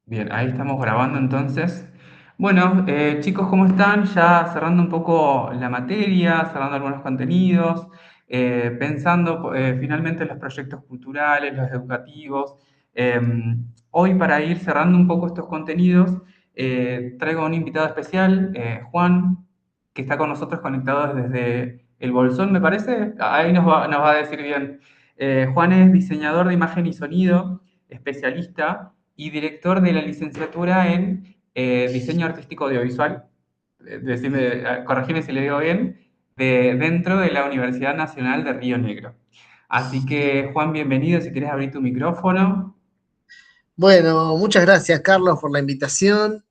Bien, ahí estamos grabando entonces. Bueno, chicos, ¿cómo están? Ya cerrando un poco la materia, cerrando algunos contenidos, pensando finalmente en los proyectos culturales, los educativos. Eh, Hoy, para ir cerrando un poco estos contenidos, traigo a un invitado especial, Juan, que está con nosotros conectado desde el Bolsón, me parece. Ahí nos va a decir bien. Juan es diseñador de imagen y sonido, especialista y director de la licenciatura en diseño artístico audiovisual, corregime si le digo bien, dentro de la Universidad Nacional de Río Negro. Así que, Juan, bienvenido, si quieres abrir tu micrófono. Bueno, muchas gracias, Carlos, por la invitación.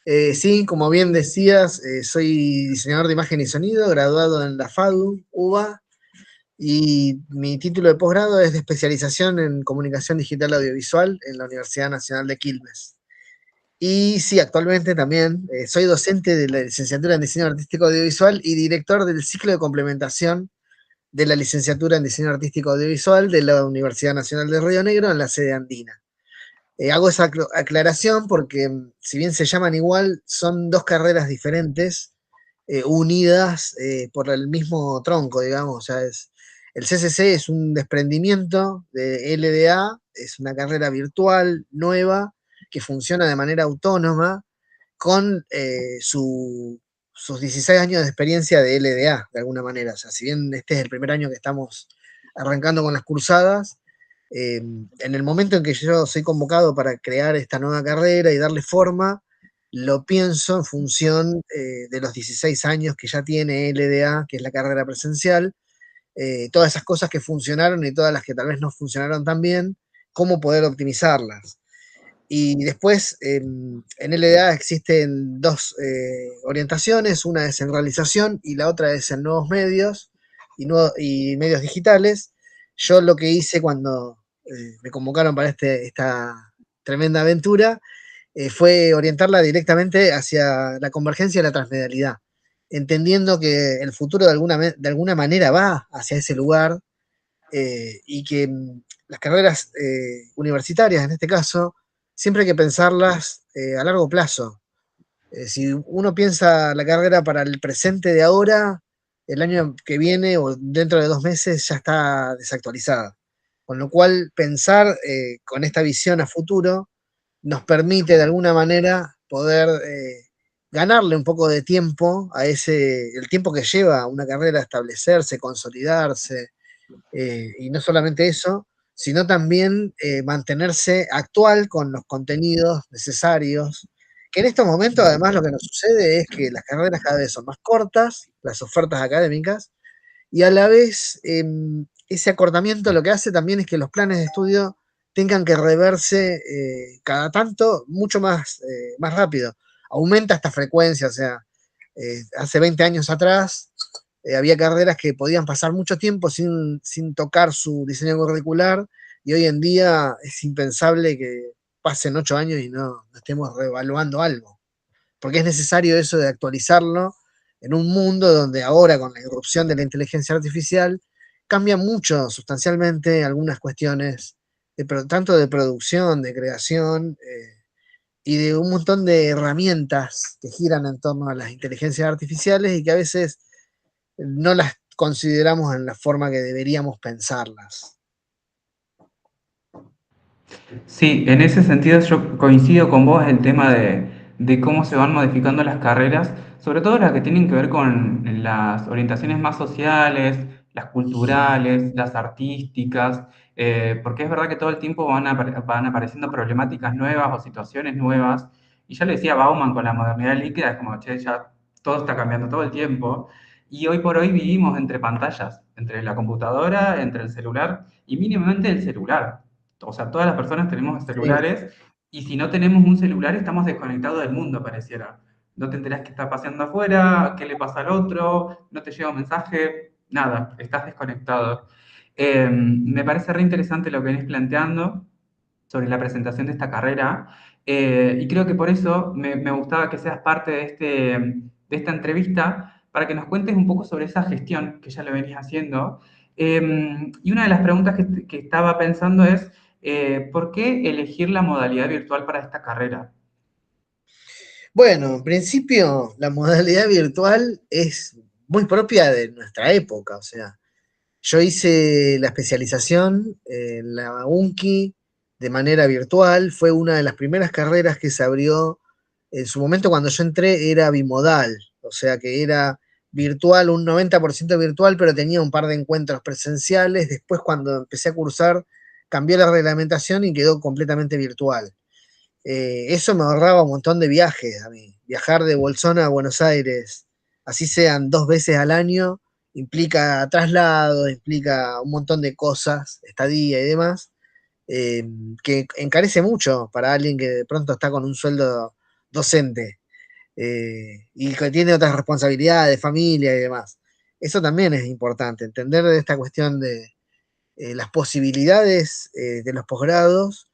Sí, como bien decías, soy diseñador de imagen y sonido, graduado en la FADU, UBA, y mi título de posgrado es de especialización en comunicación digital audiovisual en la Universidad Nacional de Quilmes. Y sí, actualmente también soy docente de la licenciatura en diseño artístico audiovisual y director del ciclo de complementación de la licenciatura en diseño artístico audiovisual de la Universidad Nacional de Río Negro en la sede andina. Hago esa aclaración porque, si bien se llaman igual, son dos carreras diferentes, unidas por el mismo tronco, digamos. O sea, el CCC es un desprendimiento de LDA, es una carrera virtual nueva que funciona de manera autónoma con sus 16 años de experiencia de LDA, de alguna manera. O sea, si bien este es el primer año que estamos arrancando con las cursadas, en el momento en que yo soy convocado para crear esta nueva carrera y darle forma, lo pienso en función de los 16 años que ya tiene LDA, que es la carrera presencial, todas esas cosas que funcionaron y todas las que tal vez no funcionaron tan bien, cómo poder optimizarlas. Y después en LDA existen dos orientaciones, una es en realización y la otra es en nuevos medios y medios digitales. Yo lo que hice cuando me convocaron para esta tremenda aventura fue orientarla directamente hacia la convergencia y la transmedialidad, entendiendo que el futuro de alguna manera va hacia ese lugar y que las carreras universitarias, en este caso, siempre hay que pensarlas a largo plazo. Si uno piensa la carrera para el presente de ahora, el año que viene o dentro de 2 meses ya está desactualizada. Con lo cual, pensar con esta visión a futuro nos permite de alguna manera poder ganarle un poco de tiempo a el tiempo que lleva una carrera a establecerse, consolidarse, y no solamente eso, sino también mantenerse actual con los contenidos necesarios. Que en estos momentos, además, lo que nos sucede es que las carreras cada vez son más cortas, las ofertas académicas, y a la vez ese acortamiento lo que hace también es que los planes de estudio tengan que reverse cada tanto mucho más rápido. Aumenta esta frecuencia, o sea, hace 20 años atrás había carreras que podían pasar mucho tiempo sin tocar su diseño curricular y hoy en día es impensable que pasen 8 años y no estemos reevaluando algo, porque es necesario eso de actualizarlo en un mundo donde ahora con la irrupción de la inteligencia artificial cambia mucho sustancialmente algunas cuestiones, tanto de producción, de creación y de un montón de herramientas que giran en torno a las inteligencias artificiales y que a veces no las consideramos en la forma que deberíamos pensarlas. Sí, en ese sentido yo coincido con vos el tema de cómo se van modificando las carreras, sobre todo las que tienen que ver con las orientaciones más sociales, las culturales, las artísticas, porque es verdad que todo el tiempo van apareciendo problemáticas nuevas o situaciones nuevas, y ya le decía Bauman con la modernidad líquida, es como, che, ya todo está cambiando todo el tiempo, y hoy por hoy vivimos entre pantallas, entre la computadora, entre el celular, y mínimamente el celular. O sea, todas las personas tenemos Sí, celulares y si no tenemos un celular estamos desconectados del mundo, pareciera. No te enterás qué está pasando afuera, qué le pasa al otro, no te llega un mensaje, nada, estás desconectado. Me parece re interesante lo que venís planteando sobre la presentación de esta carrera y creo que por eso me gustaba que seas parte de esta entrevista para que nos cuentes un poco sobre esa gestión que ya lo venís haciendo. Y una de las preguntas que estaba pensando es, ¿Por qué elegir la modalidad virtual para esta carrera? Bueno, en principio la modalidad virtual es muy propia de nuestra época, o sea, yo hice la especialización en la UNCI de manera virtual, fue una de las primeras carreras que se abrió en su momento cuando yo entré era bimodal, o sea que era virtual, un 90% virtual, pero tenía un par de encuentros presenciales, después cuando empecé a cursar cambió la reglamentación y quedó completamente virtual. Eso me ahorraba un montón de viajes a mí. Viajar de Bolsón a Buenos Aires, así sean 2 veces al año, implica traslado, implica un montón de cosas, estadía y demás, eh, que encarece mucho para alguien que de pronto está con un sueldo docente y que tiene otras responsabilidades, familia y demás. Eso también es importante, entender de esta cuestión de las posibilidades de los posgrados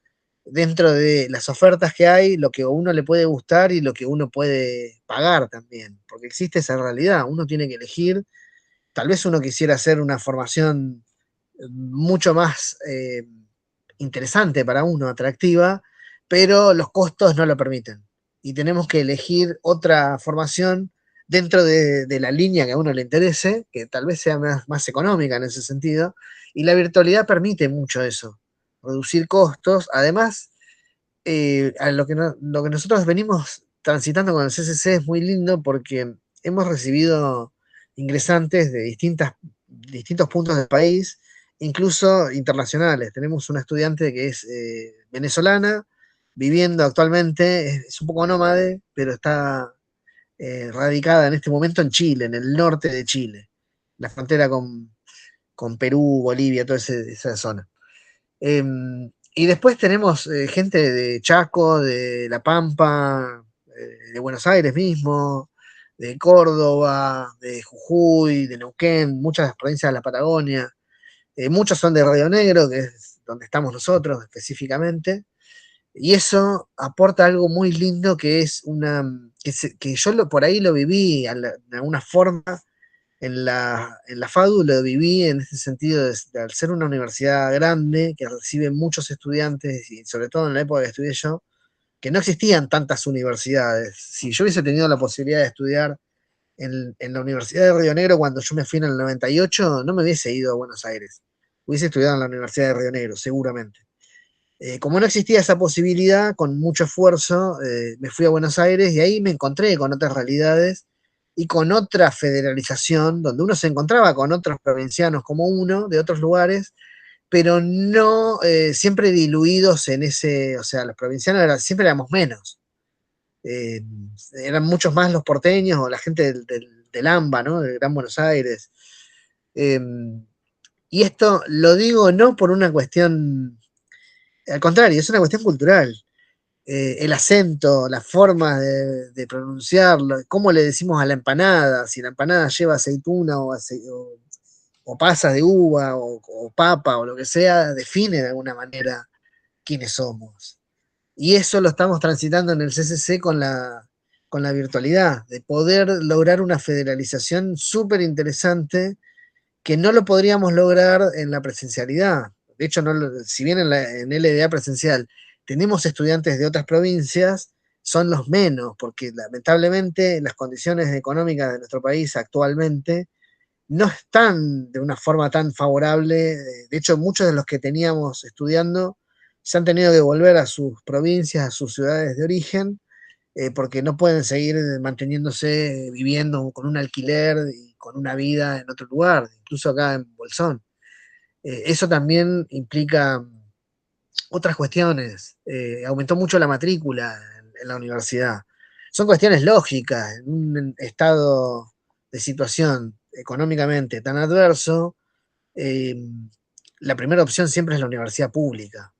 dentro de las ofertas que hay, lo que a uno le puede gustar y lo que uno puede pagar también, porque existe esa realidad, uno tiene que elegir, tal vez uno quisiera hacer una formación mucho más interesante para uno, atractiva, pero los costos no lo permiten. Y tenemos que elegir otra formación dentro de la línea que a uno le interese, que tal vez sea más económica en ese sentido, y la virtualidad permite mucho eso, reducir costos. Además, a lo que nosotros venimos transitando con el CCC es muy lindo porque hemos recibido ingresantes de distintos puntos del país, incluso internacionales. Tenemos una estudiante que es venezolana, viviendo actualmente, es un poco nómade, pero está radicada en este momento en Chile, en el norte de Chile, la frontera con Perú, Bolivia, toda esa zona. Eh, y después tenemos gente de Chaco, de La Pampa, de Buenos Aires mismo, de Córdoba, de Jujuy, de Neuquén, muchas provincias de la Patagonia. Muchos son de Río Negro, que es donde estamos nosotros específicamente. Y eso aporta algo muy lindo que es que yo por ahí lo viví de alguna forma en la FADU lo viví en ese sentido de al ser una universidad grande que recibe muchos estudiantes y sobre todo en la época que estudié yo, que no existían tantas universidades. Si yo hubiese tenido la posibilidad de estudiar en la Universidad de Río Negro cuando yo me fui en el 98, no me hubiese ido a Buenos Aires. Hubiese estudiado en la Universidad de Río Negro, seguramente. Como no existía esa posibilidad, con mucho esfuerzo me fui a Buenos Aires y ahí me encontré con otras realidades y con otra federalización, donde uno se encontraba con otros provincianos como uno de otros lugares, pero no siempre diluidos en ese, o sea, los provincianos siempre éramos menos. Eh, Eran muchos más los porteños o la gente del AMBA, ¿no? Del Gran Buenos Aires. Eh, y esto lo digo no por una cuestión, al contrario, es una cuestión cultural. El acento, la forma de pronunciarlo, cómo le decimos a la empanada, si la empanada lleva aceituna o pasas de uva o papa o lo que sea, define de alguna manera quiénes somos. Y eso lo estamos transitando en el CCC con la virtualidad, de poder lograr una federalización súper interesante que no lo podríamos lograr en la presencialidad. De hecho, si bien en LDA presencial tenemos estudiantes de otras provincias, son los menos, porque lamentablemente las condiciones económicas de nuestro país actualmente no están de una forma tan favorable. De hecho, muchos de los que teníamos estudiando se han tenido que volver a sus provincias, a sus ciudades de origen, porque no pueden seguir manteniéndose viviendo con un alquiler y con una vida en otro lugar, incluso acá en Bolsón. Eso también implica otras cuestiones. Aumentó mucho la matrícula en la universidad. Son cuestiones lógicas. En un estado de situación económicamente tan adverso, eh, la primera opción siempre es la universidad pública.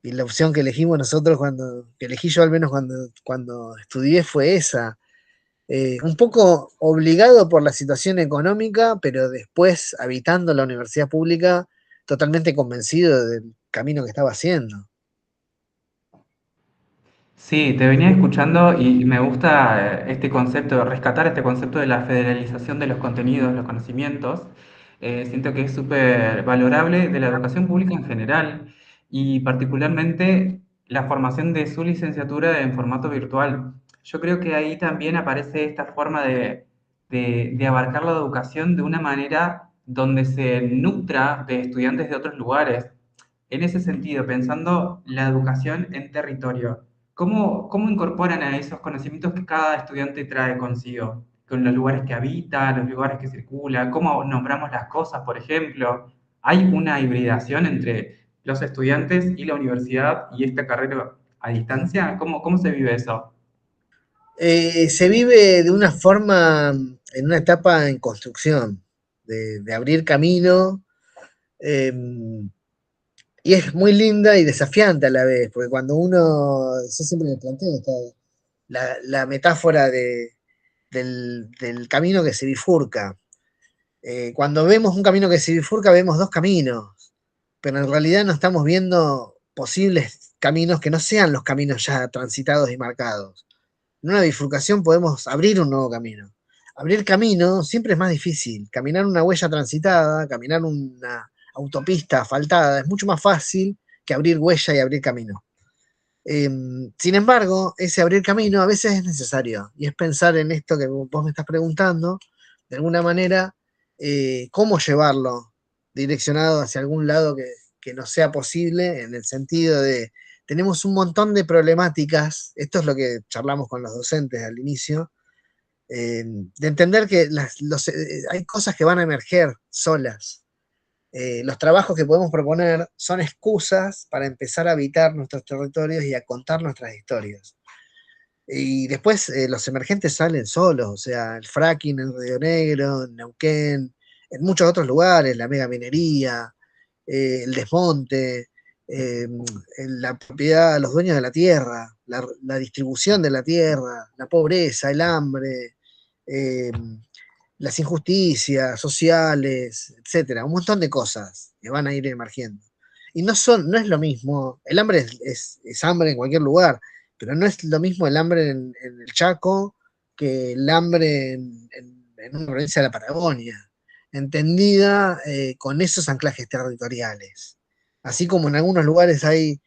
Y la opción que elegimos nosotros que elegí yo al menos cuando estudié fue esa. Un poco obligado por la situación económica, pero después habitando la universidad pública, totalmente convencido del camino que estaba haciendo. Sí, te venía escuchando y me gusta este concepto, rescatar este concepto de la federalización de los contenidos, los conocimientos. Siento que es súper valorable de la educación pública en general. y particularmente la formación de su licenciatura en formato virtual. Yo creo que ahí también aparece esta forma de abarcar la educación de una manera donde se nutra de estudiantes de otros lugares. En ese sentido, pensando la educación en territorio, ¿cómo incorporan a esos conocimientos que cada estudiante trae consigo? Con los lugares que habita, los lugares que circula, cómo nombramos las cosas, por ejemplo. ¿Hay una hibridación entre los estudiantes y la universidad y esta carrera a distancia? ¿Cómo se vive eso? Se vive de una forma, en una etapa en construcción, de abrir camino, eh, y es muy linda y desafiante a la vez, porque cuando uno, yo siempre me planteo la metáfora del camino que se bifurca. Cuando vemos un camino que se bifurca, vemos dos caminos, pero en realidad no estamos viendo posibles caminos que no sean los caminos ya transitados y marcados. En una bifurcación podemos abrir un nuevo camino. Abrir camino siempre es más difícil. Caminar una huella transitada, caminar una autopista asfaltada, es mucho más fácil que abrir huella y abrir camino. Sin embargo, ese abrir camino a veces es necesario y es pensar en esto que vos me estás preguntando, de alguna manera, cómo llevarlo direccionado hacia algún lado que no sea posible, en el sentido de, tenemos un montón de problemáticas, esto es lo que charlamos con los docentes al inicio, de entender que hay cosas que van a emerger solas. Los trabajos que podemos proponer son excusas para empezar a habitar nuestros territorios y a contar nuestras historias. Y después los emergentes salen solos, o sea, el fracking en Río Negro, en Neuquén, en muchos otros lugares, la megaminería, el desmonte, la propiedad, los dueños de la tierra, la distribución de la tierra, la pobreza, el hambre, eh, las injusticias sociales, etcétera, un montón de cosas que van a ir emergiendo. Y no es lo mismo, el hambre es hambre en cualquier lugar, pero no es lo mismo el hambre en el Chaco que el hambre en una provincia de la Patagonia, entendida con esos anclajes territoriales. Así como en algunos lugares hay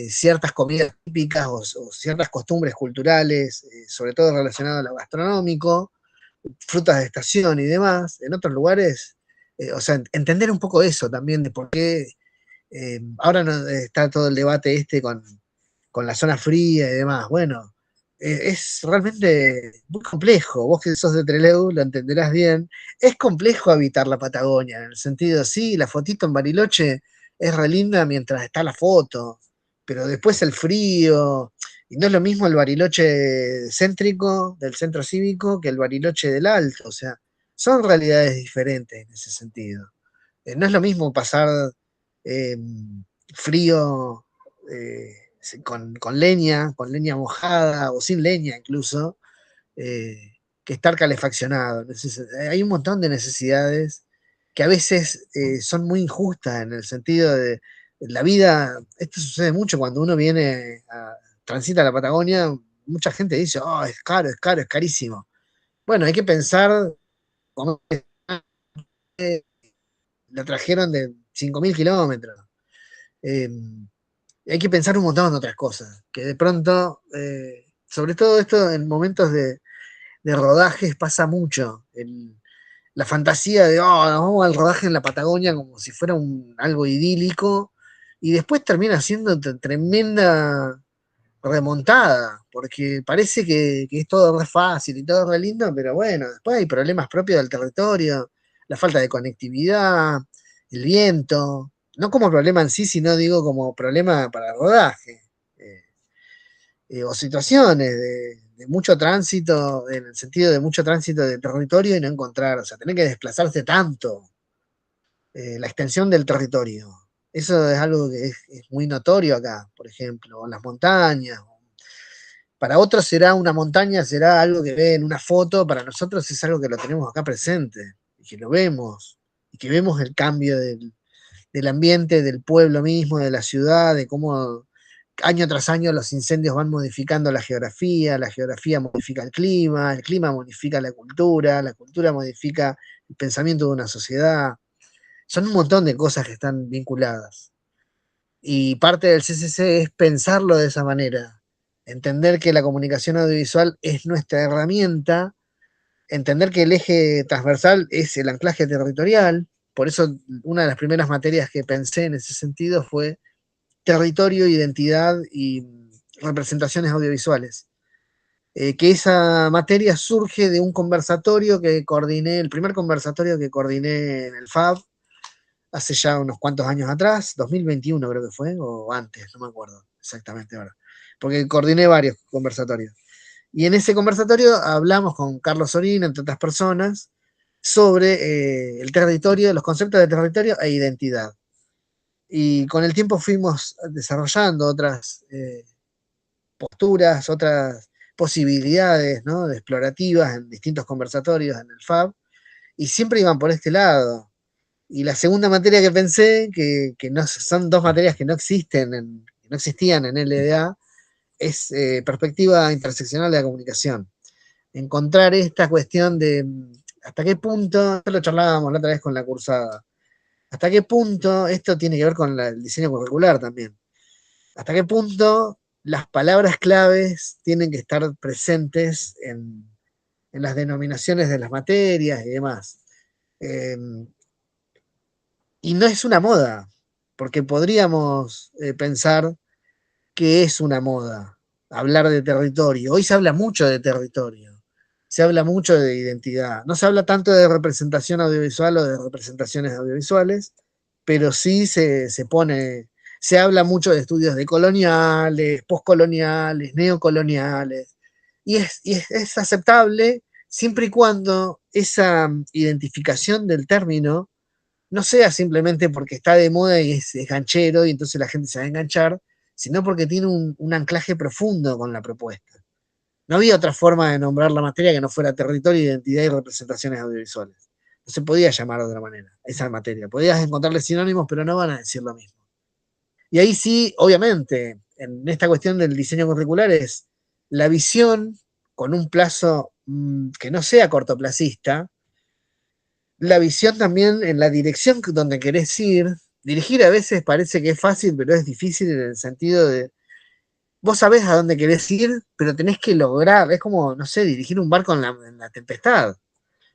ciertas comidas típicas o ciertas costumbres culturales, sobre todo relacionadas a lo gastronómico, frutas de estación y demás, en otros lugares, o sea, entender un poco eso también de por qué ahora no, está todo el debate este con la zona fría y demás. Bueno, es realmente muy complejo. Vos que sos de Trelew lo entenderás bien. Es complejo habitar la Patagonia, en el sentido, sí, la fotito en Bariloche es re linda mientras está la foto, pero después el frío, y no es lo mismo el Bariloche céntrico del centro cívico que el Bariloche del Alto, o sea, son realidades diferentes en ese sentido. No es lo mismo pasar eh, frío con leña mojada o sin leña incluso, que estar calefaccionado. Hay un montón de necesidades que a veces son muy injustas en el sentido de la vida. Esto sucede mucho cuando uno transita la Patagonia, mucha gente dice, oh, es caro, es caro, es carísimo. Bueno, hay que pensar, como la trajeron de 5.000 kilómetros. Eh, Hay que pensar un montón de otras cosas, que de pronto, sobre todo esto en momentos de rodajes pasa mucho. La fantasía de, oh, vamos al rodaje en la Patagonia como si fuera algo idílico, y después termina siendo tremenda remontada, porque parece que es todo re fácil y todo re lindo, pero bueno, después hay problemas propios del territorio, la falta de conectividad, el viento, no como problema en sí, sino digo como problema para el rodaje, o situaciones de mucho tránsito, en el sentido de mucho tránsito de territorio y no encontrar, o sea, tener que desplazarse tanto, la extensión del territorio. Eso es algo que es muy notorio acá, por ejemplo, en las montañas. Para otros será una montaña, será algo que ve en una foto, para nosotros es algo que lo tenemos acá presente, y que lo vemos, y que vemos el cambio del ambiente, del pueblo mismo, de la ciudad, de cómo año tras año los incendios van modificando la geografía modifica el clima modifica la cultura modifica el pensamiento de una sociedad. Son un montón de cosas que están vinculadas. Y parte del CCC es pensarlo de esa manera, entender que la comunicación audiovisual es nuestra herramienta, entender que el eje transversal es el anclaje territorial. Por eso una de las primeras materias que pensé en ese sentido fue territorio, identidad y representaciones audiovisuales. Que esa materia surge de un conversatorio que coordiné, el primer conversatorio que coordiné en el FAB, hace ya unos cuantos años atrás, 2021 creo que fue, o antes, no me acuerdo exactamente ahora, porque coordiné varios conversatorios. Y en ese conversatorio hablamos con Carlos Sorín, entre otras personas, sobre el territorio, los conceptos de territorio e identidad. Y con el tiempo fuimos desarrollando otras posturas, otras posibilidades, ¿no?, de explorativas en distintos conversatorios en el FAB, y siempre iban por este lado. Y la segunda materia que pensé, que no, son dos materias que no existen, no existían en LDA, es perspectiva interseccional de la comunicación. Encontrar esta cuestión de hasta qué punto, esto lo charlábamos la otra vez con la cursada, hasta qué punto esto tiene que ver con el diseño curricular también, hasta qué punto las palabras claves tienen que estar presentes en las denominaciones de las materias y demás. Eh, y no es una moda, porque podríamos pensar que es una moda hablar de territorio. Hoy se habla mucho de territorio, se habla mucho de identidad. No se habla tanto de representación audiovisual o de representaciones audiovisuales, pero sí se pone, se habla mucho de estudios decoloniales, postcoloniales, neocoloniales, y es aceptable siempre y cuando esa identificación del término no sea simplemente porque está de moda y es ganchero y entonces la gente se va a enganchar, sino porque tiene un anclaje profundo con la propuesta. No había otra forma de nombrar la materia que no fuera territorio, identidad y representaciones audiovisuales. No se podía llamar de otra manera esa materia. Podías encontrarle sinónimos, pero no van a decir lo mismo. Y ahí sí, obviamente, en esta cuestión del diseño curricular es la visión con un plazo que no sea cortoplacista, la visión también en la dirección donde querés ir. Dirigir a veces parece que es fácil, pero es difícil en el sentido de, vos sabés a dónde querés ir, pero tenés que lograr, es como, no sé, dirigir un barco en la tempestad.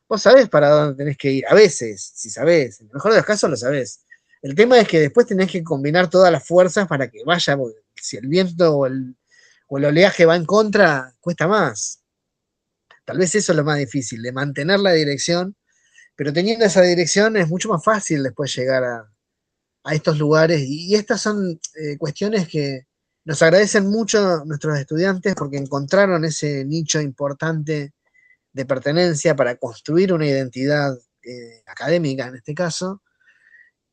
Vos sabés para dónde tenés que ir, a veces, si sabés, en el mejor de los casos lo sabés. El tema es que después tenés que combinar todas las fuerzas para que vaya, porque si el viento o el oleaje va en contra, cuesta más. Tal vez eso es lo más difícil, de mantener la dirección, pero teniendo esa dirección es mucho más fácil después llegar a estos lugares. Y estas son cuestiones que nos agradecen mucho nuestros estudiantes porque encontraron ese nicho importante de pertenencia para construir una identidad académica en este caso,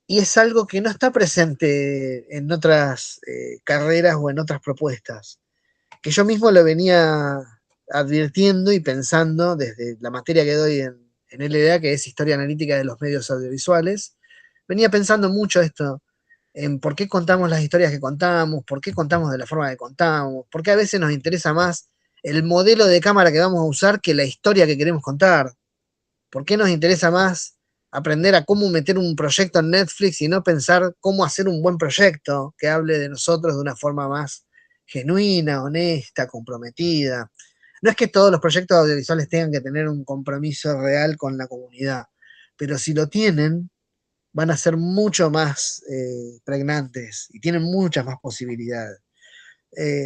y es algo que no está presente en otras carreras o en otras propuestas, que yo mismo lo venía advirtiendo y pensando desde la materia que doy en LDA, que es Historia Analítica de los Medios Audiovisuales. Venía pensando mucho esto, en por qué contamos las historias que contamos, por qué contamos de la forma que contamos, por qué a veces nos interesa más el modelo de cámara que vamos a usar que la historia que queremos contar, por qué nos interesa más aprender a cómo meter un proyecto en Netflix y no pensar cómo hacer un buen proyecto que hable de nosotros de una forma más genuina, honesta, comprometida. No es que todos los proyectos audiovisuales tengan que tener un compromiso real con la comunidad, pero si lo tienen, van a ser mucho más pregnantes y tienen muchas más posibilidades.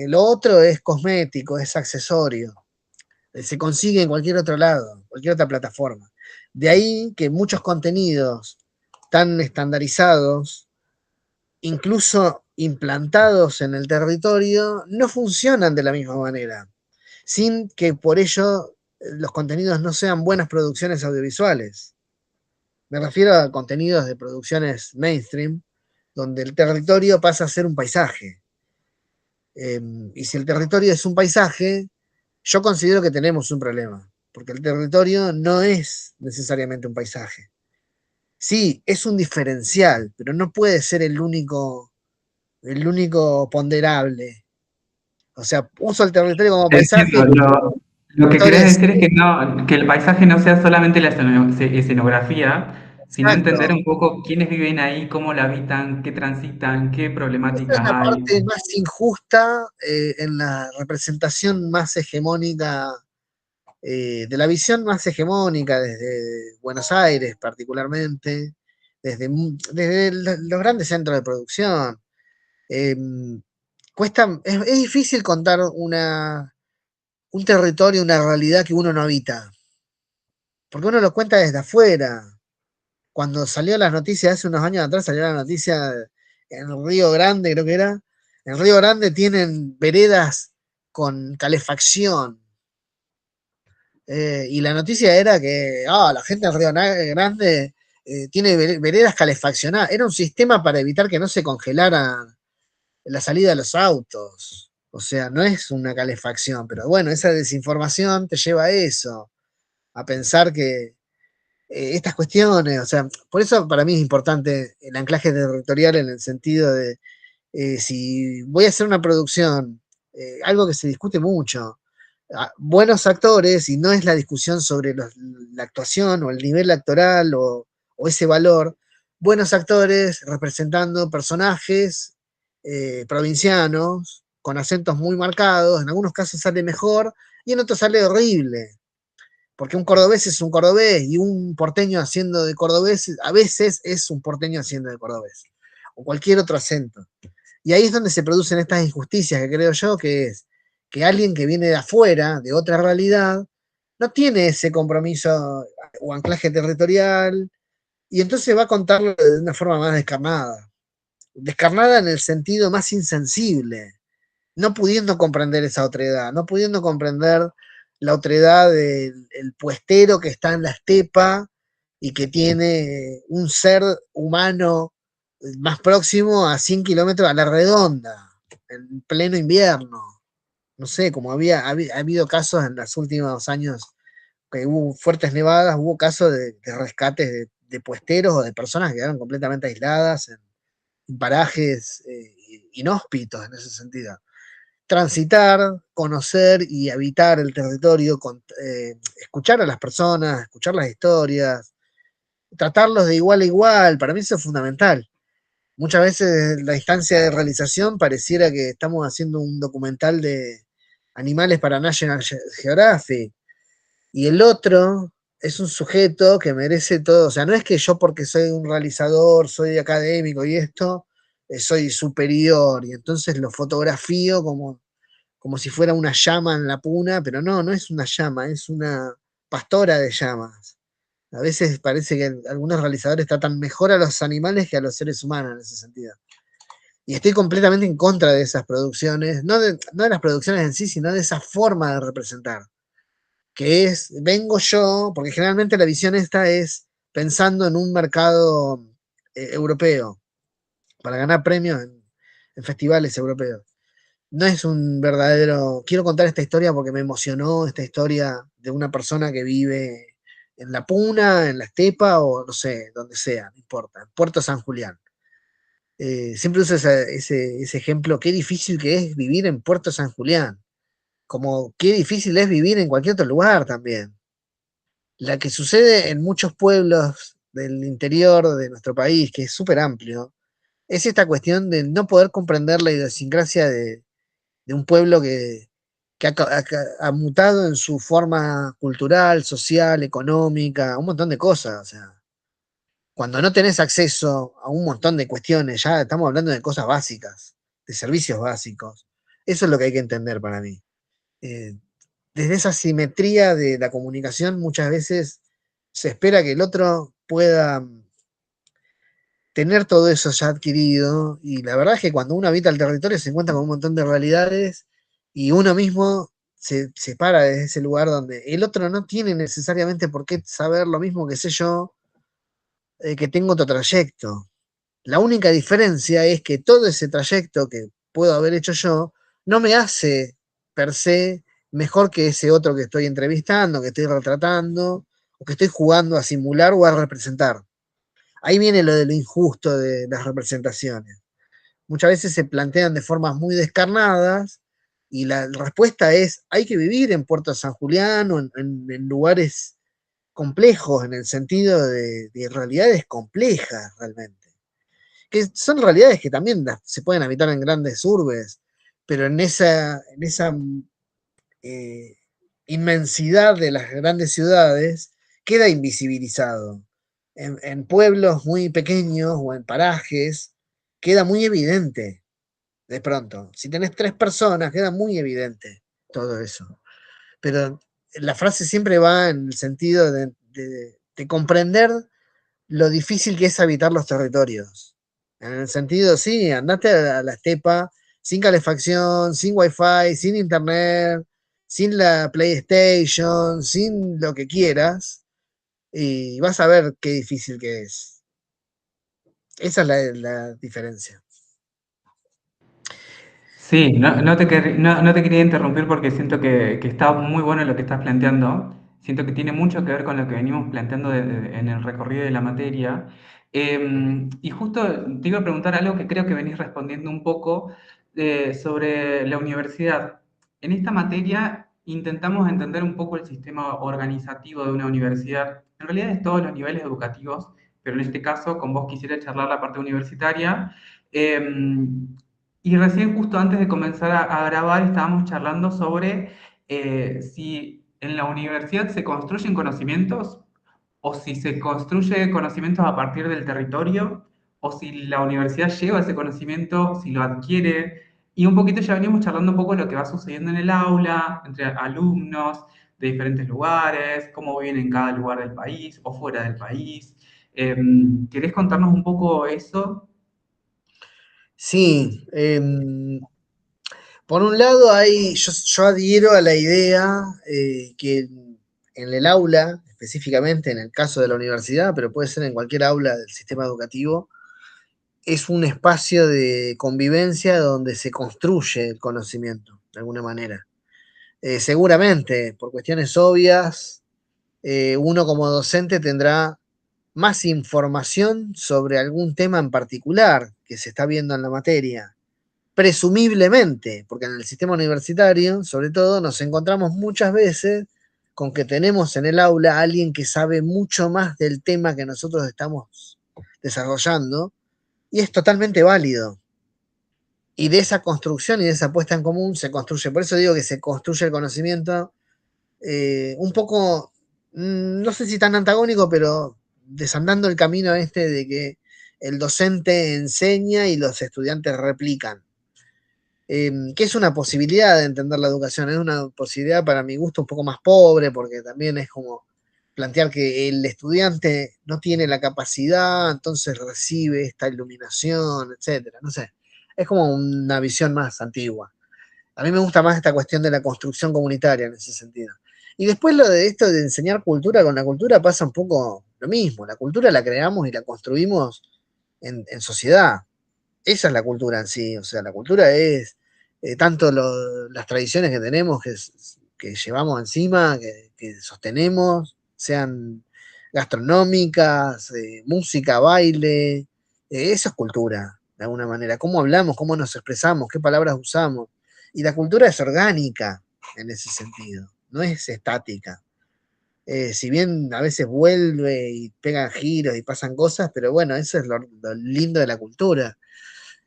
Lo otro es cosmético, es accesorio, se consigue en cualquier otro lado, cualquier otra plataforma. De ahí que muchos contenidos tan estandarizados, incluso implantados en el territorio, no funcionan de la misma manera, sin que por ello los contenidos no sean buenas producciones audiovisuales. Me refiero a contenidos de producciones mainstream, donde el territorio pasa a ser un paisaje. Y si el territorio es un paisaje, yo considero que tenemos un problema, porque el territorio no es necesariamente un paisaje. Sí, es un diferencial, pero no puede ser el único ponderable. O sea, uso el territorio como paisaje. Entiendo, lo que querés Actores, decir es que, no, que el paisaje no sea solamente la escenografía, sino entender Exacto. un poco quiénes viven ahí, cómo la habitan, qué transitan, qué Esa es problemáticas la hay. parte más injusta en la representación más hegemónica, de la visión más hegemónica desde Buenos Aires particularmente, desde los grandes centros de producción. Eh, es difícil contar un territorio, una realidad que uno no habita, porque uno lo cuenta desde afuera. Cuando salió las noticias hace unos años atrás, salió la noticia en Río Grande, creo que era. En Río Grande tienen veredas con calefacción. Y la noticia era que la gente en Río Grande tiene veredas calefaccionadas. Era un sistema para evitar que no se congelara la salida de los autos. O sea, no es una calefacción, pero bueno, esa desinformación te lleva a eso, a pensar que estas cuestiones, o sea, por eso para mí es importante el anclaje territorial en el sentido de si voy a hacer una producción, algo que se discute mucho, buenos actores, y no es la discusión sobre la actuación o el nivel actoral o ese valor, buenos actores representando personajes provincianos, con acentos muy marcados, en algunos casos sale mejor y en otros sale horrible, porque un cordobés es un cordobés y un porteño haciendo de cordobés a veces es un porteño haciendo de cordobés, o cualquier otro acento. Y ahí es donde se producen estas injusticias que creo yo que es que alguien que viene de afuera, de otra realidad, no tiene ese compromiso o anclaje territorial, y entonces va a contarlo de una forma más descarnada. Descarnada en el sentido más insensible, no pudiendo comprender esa otredad, no pudiendo comprender la otredad del el puestero que está en la estepa y que tiene un ser humano más próximo a 100 kilómetros a la redonda, en pleno invierno. No sé, como ha habido casos en los últimos años que hubo fuertes nevadas, hubo casos de rescates de puesteros o de personas que quedaron completamente aisladas en parajes inhóspitos en ese sentido. Transitar, conocer y habitar el territorio, escuchar a las personas, escuchar las historias, tratarlos de igual a igual, para mí eso es fundamental. Muchas veces la instancia de realización pareciera que estamos haciendo un documental de animales para National Geographic y el otro es un sujeto que merece todo, o sea, no es que yo porque soy un realizador, soy académico y esto, soy superior y entonces lo fotografío como si fuera una llama en la puna, pero no, no es una llama, es una pastora de llamas. A veces parece que algunos realizadores tratan mejor a los animales que a los seres humanos en ese sentido. Y estoy completamente en contra de esas producciones, no de las producciones en sí, sino de esa forma de representar, que es, vengo yo, porque generalmente la visión esta es pensando en un mercado europeo, para ganar premios en festivales europeos. No es un verdadero. Quiero contar esta historia porque me emocionó esta historia de una persona que vive en la Puna, en la Estepa o no sé, donde sea, no importa, en Puerto San Julián. Siempre uso ese ejemplo, qué difícil que es vivir en Puerto San Julián, como qué difícil es vivir en cualquier otro lugar también. La que sucede en muchos pueblos del interior de nuestro país, que es súper amplio, es esta cuestión de no poder comprender la idiosincrasia de un pueblo que ha mutado en su forma cultural, social, económica, un montón de cosas. O sea, cuando no tenés acceso a un montón de cuestiones, ya estamos hablando de cosas básicas, de servicios básicos. Eso es lo que hay que entender para mí. Eh, Desde esa simetría de la comunicación, muchas veces se espera que el otro pueda tener todo eso ya adquirido, y la verdad es que cuando uno habita el territorio se encuentra con un montón de realidades y uno mismo se para desde ese lugar donde el otro no tiene necesariamente por qué saber lo mismo que sé yo, que tengo otro trayecto. La única diferencia es que todo ese trayecto que puedo haber hecho yo no me hace per se mejor que ese otro que estoy entrevistando, que estoy retratando, o que estoy jugando a simular o a representar. Ahí viene lo de lo injusto de las representaciones. Muchas veces se plantean de formas muy descarnadas y la respuesta es, hay que vivir en Puerto San Julián o en lugares complejos en el sentido de realidades complejas realmente, que son realidades que también se pueden habitar en grandes urbes, pero en esa eh, inmensidad de las grandes ciudades queda invisibilizado. En pueblos muy pequeños o en parajes queda muy evidente de pronto. Si tenés 3 personas, queda muy evidente todo eso. Pero la frase siempre va en el sentido de comprender lo difícil que es habitar los territorios. En el sentido, sí, andate a la estepa sin calefacción, sin wifi, sin internet, sin la PlayStation, sin lo que quieras, y vas a ver qué difícil que es. Esa es la diferencia. Sí, no te quería interrumpir porque siento que está muy bueno lo que estás planteando. Siento que tiene mucho que ver con lo que venimos planteando en el recorrido de la materia. Y justo te iba a preguntar algo que creo que venís respondiendo un poco sobre la universidad. En esta materia intentamos entender un poco el sistema organizativo de una universidad. En realidad es todos los niveles educativos, pero en este caso con vos quisiera charlar la parte universitaria. Y recién, justo antes de comenzar a grabar, estábamos charlando sobre si en la universidad se construyen conocimientos o si se construye conocimientos a partir del territorio o si la universidad lleva ese conocimiento, si lo adquiere. Y un poquito ya venimos charlando un poco de lo que va sucediendo en el aula, entre alumnos de diferentes lugares, cómo viven en cada lugar del país o fuera del país. ¿Querés contarnos un poco eso? Sí, por un lado yo adhiero a la idea que en el aula, específicamente en el caso de la universidad, pero puede ser en cualquier aula del sistema educativo, es un espacio de convivencia donde se construye el conocimiento, de alguna manera. Seguramente, por cuestiones obvias, uno como docente tendrá más información sobre algún tema en particular que se está viendo en la materia. Presumiblemente, porque en el sistema universitario, sobre todo, nos encontramos muchas veces con que tenemos en el aula a alguien que sabe mucho más del tema que nosotros estamos desarrollando, y es totalmente válido. Y de esa construcción y de esa puesta en común se construye, por eso digo que se construye el conocimiento un poco, no sé si tan antagónico, pero desandando el camino este de que el docente enseña y los estudiantes replican. Que es una posibilidad de entender la educación, es una posibilidad para mi gusto un poco más pobre, porque también es como plantear que el estudiante no tiene la capacidad, entonces recibe esta iluminación, etcétera. No sé, es como una visión más antigua. A mí me gusta más esta cuestión de la construcción comunitaria en ese sentido. Y después lo de esto de enseñar cultura con la cultura pasa un poco lo mismo. La cultura la creamos y la construimos en sociedad. Esa es la cultura en sí. O sea, la cultura es tanto las tradiciones que tenemos, que llevamos encima, que sostenemos, sean gastronómicas, música, baile. Eso es cultura, de alguna manera. Cómo hablamos, cómo nos expresamos, qué palabras usamos. Y la cultura es orgánica en ese sentido, no es estática. Si bien a veces vuelve y pegan giros y pasan cosas, pero bueno, eso es lo lindo de la cultura.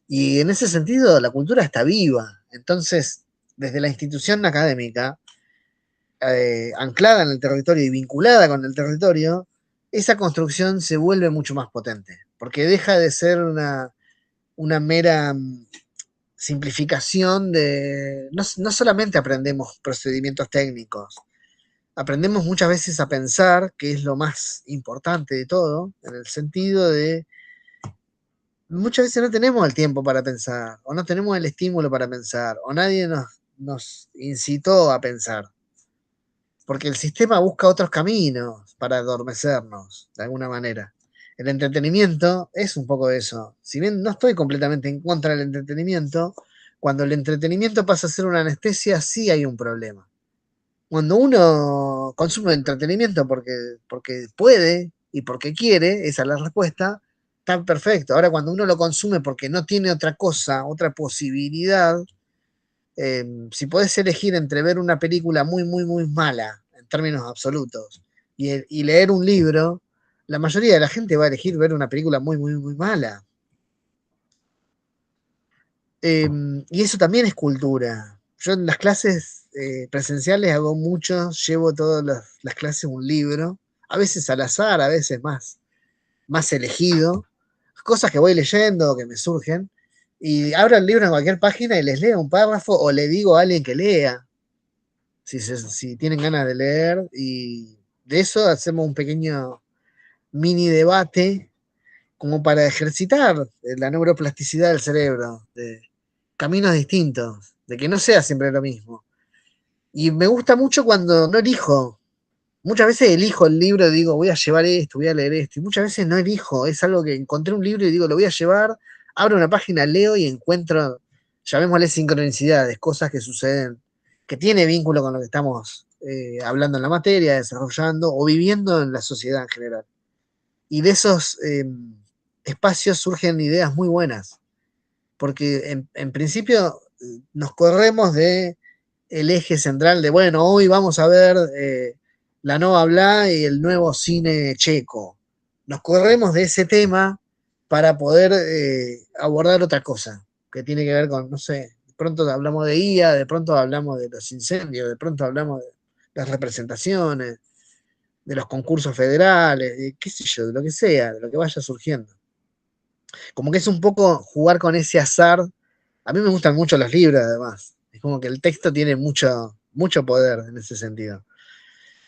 Y en ese sentido, la cultura está viva. Entonces, desde la institución académica, anclada en el territorio y vinculada con el territorio, esa construcción se vuelve mucho más potente, porque deja de ser una mera simplificación de... No solamente aprendemos procedimientos técnicos, aprendemos muchas veces a pensar, que es lo más importante de todo, en el sentido de muchas veces no tenemos el tiempo para pensar, o no tenemos el estímulo para pensar, o nadie nos incitó a pensar, porque el sistema busca otros caminos para adormecernos, de alguna manera. El entretenimiento es un poco eso. Si bien no estoy completamente en contra del entretenimiento, cuando el entretenimiento pasa a ser una anestesia, sí hay un problema. Cuando uno consume entretenimiento porque puede y porque quiere, esa es la respuesta, está perfecto. Ahora, cuando uno lo consume porque no tiene otra cosa, otra posibilidad, si podés elegir entre ver una película muy, muy, muy mala, en términos absolutos, y leer un libro, la mayoría de la gente va a elegir ver una película muy, muy, muy mala. Y eso también es cultura. Yo en las clases presenciales hago mucho, llevo todas las clases un libro, a veces al azar, a veces más elegido, cosas que voy leyendo, que me surgen, y abro el libro en cualquier página y les leo un párrafo o le digo a alguien que lea, si tienen ganas de leer, y de eso hacemos un pequeño mini debate como para ejercitar la neuroplasticidad del cerebro, de caminos distintos, de que no sea siempre lo mismo. Y me gusta mucho cuando no elijo. Muchas veces elijo el libro y digo, voy a llevar esto, voy a leer esto. Y muchas veces no elijo. Es algo que encontré un libro y digo, lo voy a llevar, abro una página, leo y encuentro, llamémosle sincronicidades, cosas que suceden, que tiene vínculo con lo que estamos hablando en la materia, desarrollando o viviendo en la sociedad en general. Y de esos espacios surgen ideas muy buenas, porque en principio nos corremos de el eje central de, bueno, hoy vamos a ver la Nova Bla y el nuevo cine checo. Nos corremos de ese tema para poder abordar otra cosa, que tiene que ver con, no sé, de pronto hablamos de IA, de pronto hablamos de los incendios, de pronto hablamos de las representaciones, de los concursos federales, de qué sé yo, de lo que sea, de lo que vaya surgiendo. Como que es un poco jugar con ese azar. A mí me gustan mucho los libros, además. Es como que el texto tiene mucho poder en ese sentido.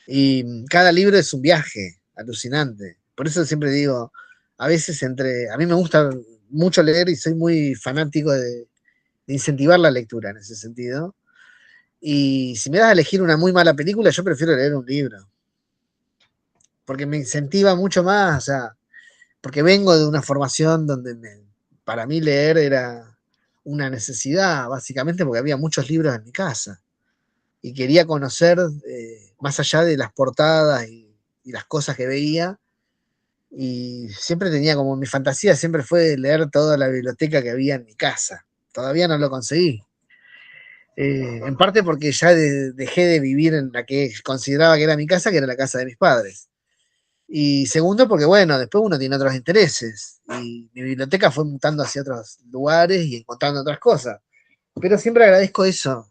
Y cada libro es un viaje alucinante. Por eso siempre digo, a veces a mí me gusta mucho leer y soy muy fanático de incentivar la lectura en ese sentido. Y si me das a elegir una muy mala película, yo prefiero leer un libro. Porque me incentiva mucho más, o sea, porque vengo de una formación donde para mí leer era una necesidad, básicamente porque había muchos libros en mi casa y quería conocer más allá de las portadas y las cosas que veía, y siempre tenía como mi fantasía, siempre fue leer toda la biblioteca que había en mi casa. Todavía no lo conseguí. En parte porque ya dejé de vivir en la que consideraba que era mi casa, que era la casa de mis padres. Y segundo, porque bueno, después uno tiene otros intereses. Y mi biblioteca fue mutando hacia otros lugares y encontrando otras cosas. Pero siempre agradezco eso.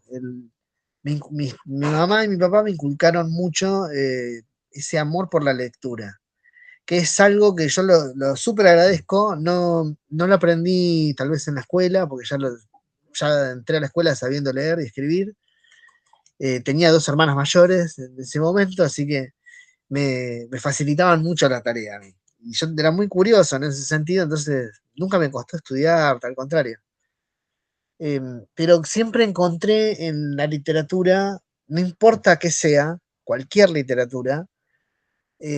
Mi mamá y mi papá me inculcaron mucho ese amor por la lectura, que es algo que yo lo súper agradezco. No lo aprendí tal vez en la escuela, porque ya entré a la escuela sabiendo leer y escribir. Tenía dos hermanas mayores en ese momento, así que me facilitaban mucho la tarea a mí. Y yo era muy curioso en ese sentido, entonces nunca me costó estudiar, al contrario. Eh, pero siempre encontré en la literatura, no importa qué sea, cualquier literatura,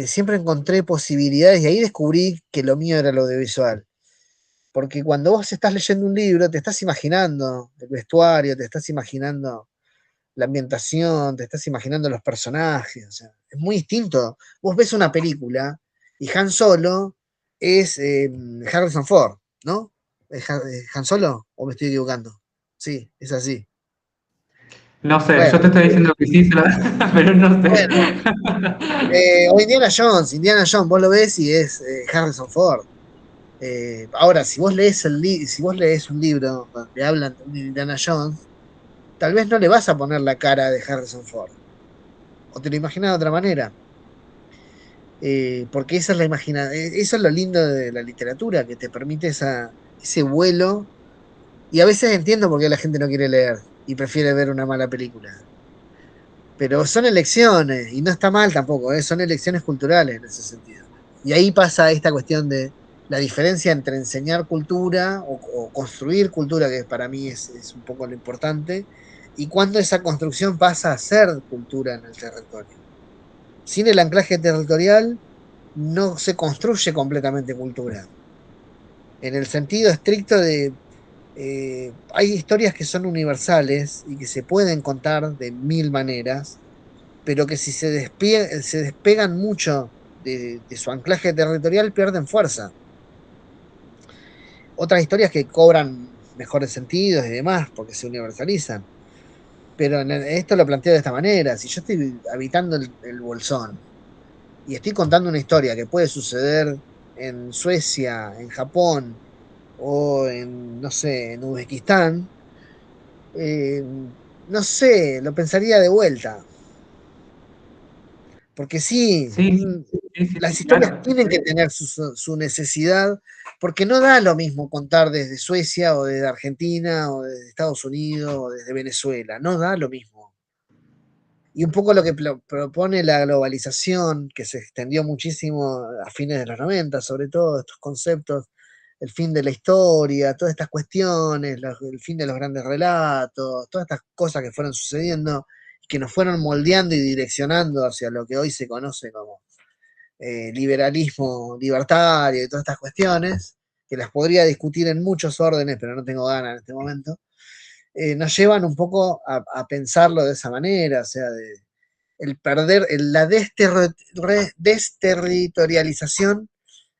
siempre encontré posibilidades y ahí descubrí que lo mío era lo audiovisual. Porque cuando vos estás leyendo un libro, te estás imaginando el vestuario, te estás imaginando la ambientación, te estás imaginando los personajes, o sea, es muy distinto. Vos ves una película y Han Solo es Harrison Ford, ¿no? ¿Es Han Solo o me estoy equivocando? Sí, es así. No sé, yo Bueno, te estoy diciendo que sí, pero no sé. bueno. O Indiana Jones, vos lo ves y es Harrison Ford. Ahora, si vos lees un libro donde hablan de un Indiana Jones, tal vez no le vas a poner la cara de Harrison Ford, o te lo imaginas de otra manera. Porque esa es eso es lo lindo de la literatura, que te permite ese vuelo, y a veces entiendo por qué la gente no quiere leer y prefiere ver una mala película. Pero son elecciones, y no está mal tampoco, son elecciones culturales en ese sentido. Y ahí pasa esta cuestión de la diferencia entre enseñar cultura o construir cultura, que para mí es un poco lo importante, y cuando esa construcción pasa a ser cultura en el territorio. Sin el anclaje territorial no se construye completamente cultura. En el sentido estricto de, hay historias que son universales y que se pueden contar de mil maneras, pero que si se despegan mucho de su anclaje territorial pierden fuerza. Otras historias que cobran mejores sentidos y demás porque se universalizan. Pero esto lo planteo de esta manera: si yo estoy habitando el Bolsón y estoy contando una historia que puede suceder en Suecia, en Japón o en, no sé, en Uzbekistán, eh, no sé, lo pensaría de vuelta. Porque sí, Sí, sí, sí, las sí, historias claro. tienen que tener su necesidad, porque no da lo mismo contar desde Suecia o desde Argentina o desde Estados Unidos o desde Venezuela, no da lo mismo. Y un poco lo que propone la globalización, que se extendió muchísimo a fines de los 90, sobre todo estos conceptos, el fin de la historia, todas estas cuestiones, el fin de los grandes relatos, todas estas cosas que fueron sucediendo, que nos fueron moldeando y direccionando hacia lo que hoy se conoce como liberalismo libertario y todas estas cuestiones, que las podría discutir en muchos órdenes, pero no tengo ganas en este momento, nos llevan un poco a pensarlo de esa manera, o sea, el perder, la desterritorialización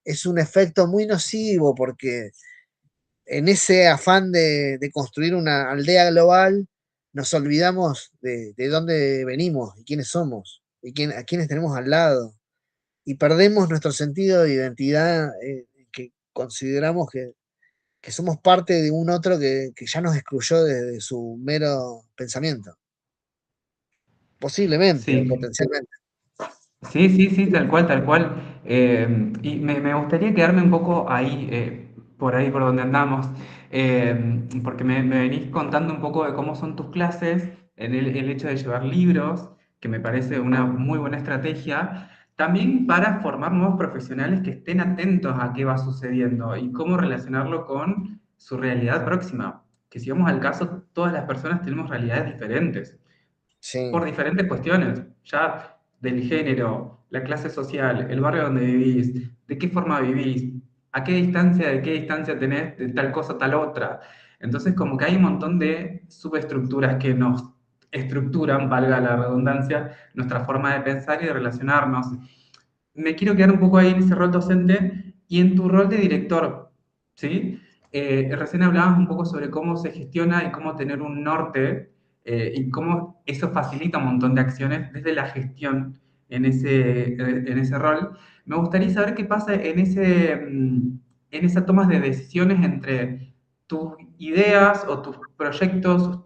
es un efecto muy nocivo porque en ese afán de construir una aldea global nos olvidamos de dónde venimos y quiénes somos y a quiénes tenemos al lado y perdemos nuestro sentido de identidad que consideramos que somos parte de un otro que ya nos excluyó desde su mero pensamiento, posiblemente o Sí. potencialmente. Sí, sí, sí, tal cual, tal cual. Y me gustaría quedarme un poco ahí, por ahí por donde andamos, porque me venís contando un poco de cómo son tus clases, en el hecho de llevar libros, que me parece una muy buena estrategia, también para formar nuevos profesionales que estén atentos a qué va sucediendo y cómo relacionarlo con su realidad próxima. Que si vamos al caso, todas las personas tenemos realidades diferentes por Sí, diferentes cuestiones, ya del género, la clase social, el barrio donde vivís, de qué forma vivís, a qué distancia, de qué distancia tenés de tal cosa, tal otra. Entonces, como que hay un montón de subestructuras que nos estructuran, valga la redundancia, nuestra forma de pensar y de relacionarnos. Me quiero quedar un poco ahí en ese rol docente y en tu rol de director, ¿sí? Recién hablabas un poco sobre cómo se gestiona y cómo tener un norte y cómo eso facilita un montón de acciones desde la gestión en ese rol. Me gustaría saber qué pasa en esa toma de decisiones entre tus ideas o tus proyectos o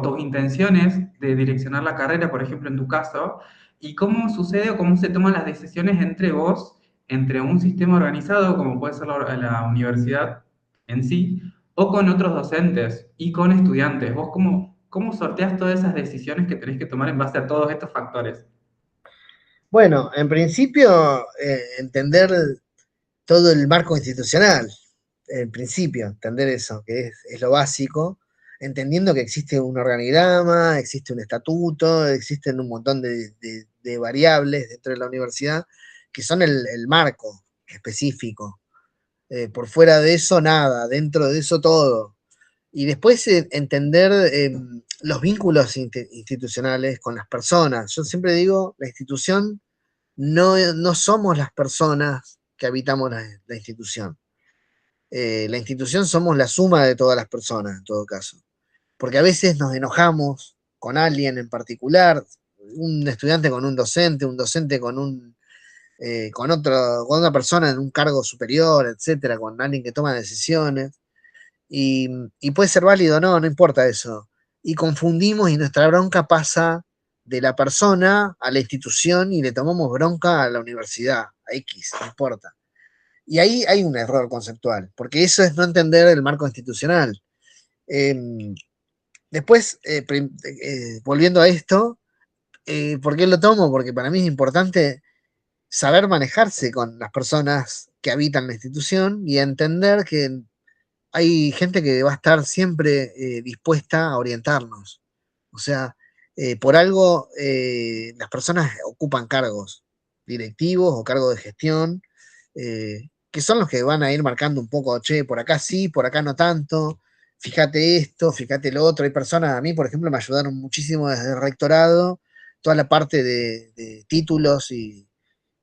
tus intenciones de direccionar la carrera, por ejemplo, en tu caso, y cómo sucede o cómo se toman las decisiones entre vos, entre un sistema organizado, como puede ser la universidad en sí, o con otros docentes y con estudiantes. ¿Vos cómo sorteas todas esas decisiones que tenés que tomar en base a todos estos factores? bueno, en principio, entender todo el marco institucional, en principio, entender eso, que es lo básico, entendiendo que existe un organigrama, existe un estatuto, existen un montón de variables dentro de la universidad que son el marco específico. Por fuera de eso, nada, dentro de eso todo. Y después entender los vínculos institucionales con las personas. Yo siempre digo, la institución no somos las personas que habitamos la institución. La institución somos la suma de todas las personas, en todo caso. Porque a veces nos enojamos con alguien en particular, un estudiante con un docente con otra persona en un cargo superior, etcétera, con alguien que toma decisiones. Y, y puede ser válido o no, no importa eso. Y confundimos y nuestra bronca pasa de la persona a la institución y le tomamos bronca a la universidad, a X, no importa. Y ahí hay un error conceptual, porque eso es no entender el marco institucional. Eh, después, volviendo a esto, ¿por qué lo tomo? Porque para mí es importante saber manejarse con las personas que habitan la institución y entender que hay gente que va a estar siempre dispuesta a orientarnos. O sea, por algo las personas ocupan cargos directivos o cargos de gestión, que son los que van a ir marcando un poco, che, por acá sí, por acá no tanto, fíjate esto, fíjate lo otro. Hay personas, a mí, por ejemplo, me ayudaron muchísimo desde el rectorado, toda la parte de títulos y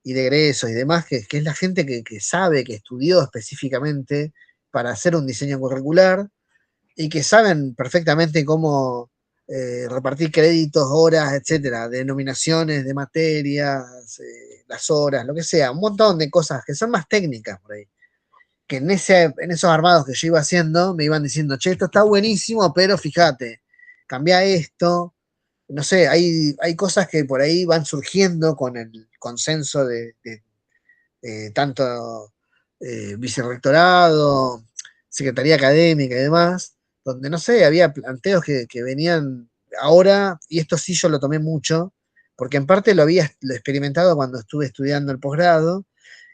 de egresos y demás, que es la gente que sabe, que estudió específicamente para hacer un diseño curricular y que saben perfectamente cómo repartir créditos, horas, etcétera, denominaciones de materias, las horas, lo que sea, un montón de cosas que son más técnicas por ahí. Que en esos armados que yo iba haciendo me iban diciendo, che, esto está buenísimo, pero fíjate, cambia esto. No sé, hay cosas que por ahí van surgiendo con el consenso de tanto vicerrectorado, secretaría académica y demás, donde no sé, había planteos que venían ahora, y esto sí yo lo tomé mucho, porque en parte lo he experimentado cuando estuve estudiando el posgrado,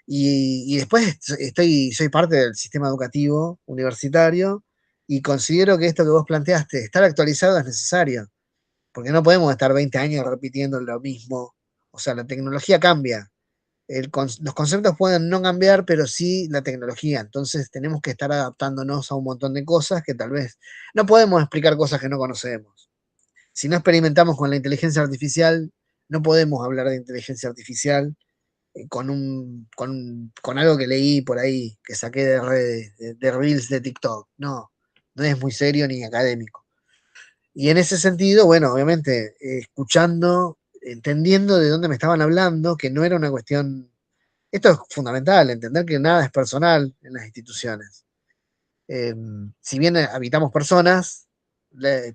y después soy parte del sistema educativo universitario, y considero que esto que vos planteaste, estar actualizado es necesario, porque no podemos estar 20 años repitiendo lo mismo. O sea, la tecnología cambia, los conceptos pueden no cambiar, pero sí la tecnología. Entonces tenemos que estar adaptándonos a un montón de cosas que tal vez no podemos explicar cosas que no conocemos. Si no experimentamos con la inteligencia artificial, no podemos hablar de inteligencia artificial con algo que leí por ahí, que saqué de redes, de Reels de TikTok. No, no es muy serio ni académico. Y en ese sentido, bueno, obviamente, escuchando, entendiendo de dónde me estaban hablando, que no era una cuestión. Esto es fundamental, entender que nada es personal en las instituciones. Eh, si bien habitamos personas,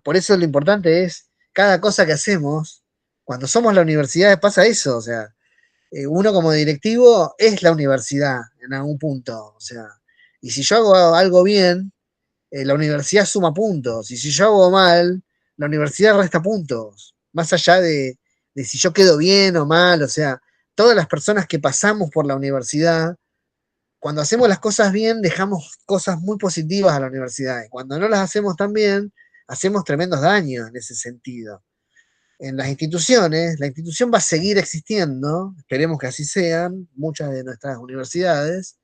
por eso lo importante es cada cosa que hacemos. Cuando somos la universidad pasa eso, o sea, uno como directivo es la universidad en algún punto, o sea, y si yo hago algo bien, la universidad suma puntos, y si yo hago mal, la universidad resta puntos, más allá de si yo quedo bien o mal, o sea, todas las personas que pasamos por la universidad, cuando hacemos las cosas bien, dejamos cosas muy positivas a la universidad, y cuando no las hacemos tan bien, hacemos tremendos daños en ese sentido. En las instituciones, la institución va a seguir existiendo, esperemos que así sean, muchas de nuestras universidades,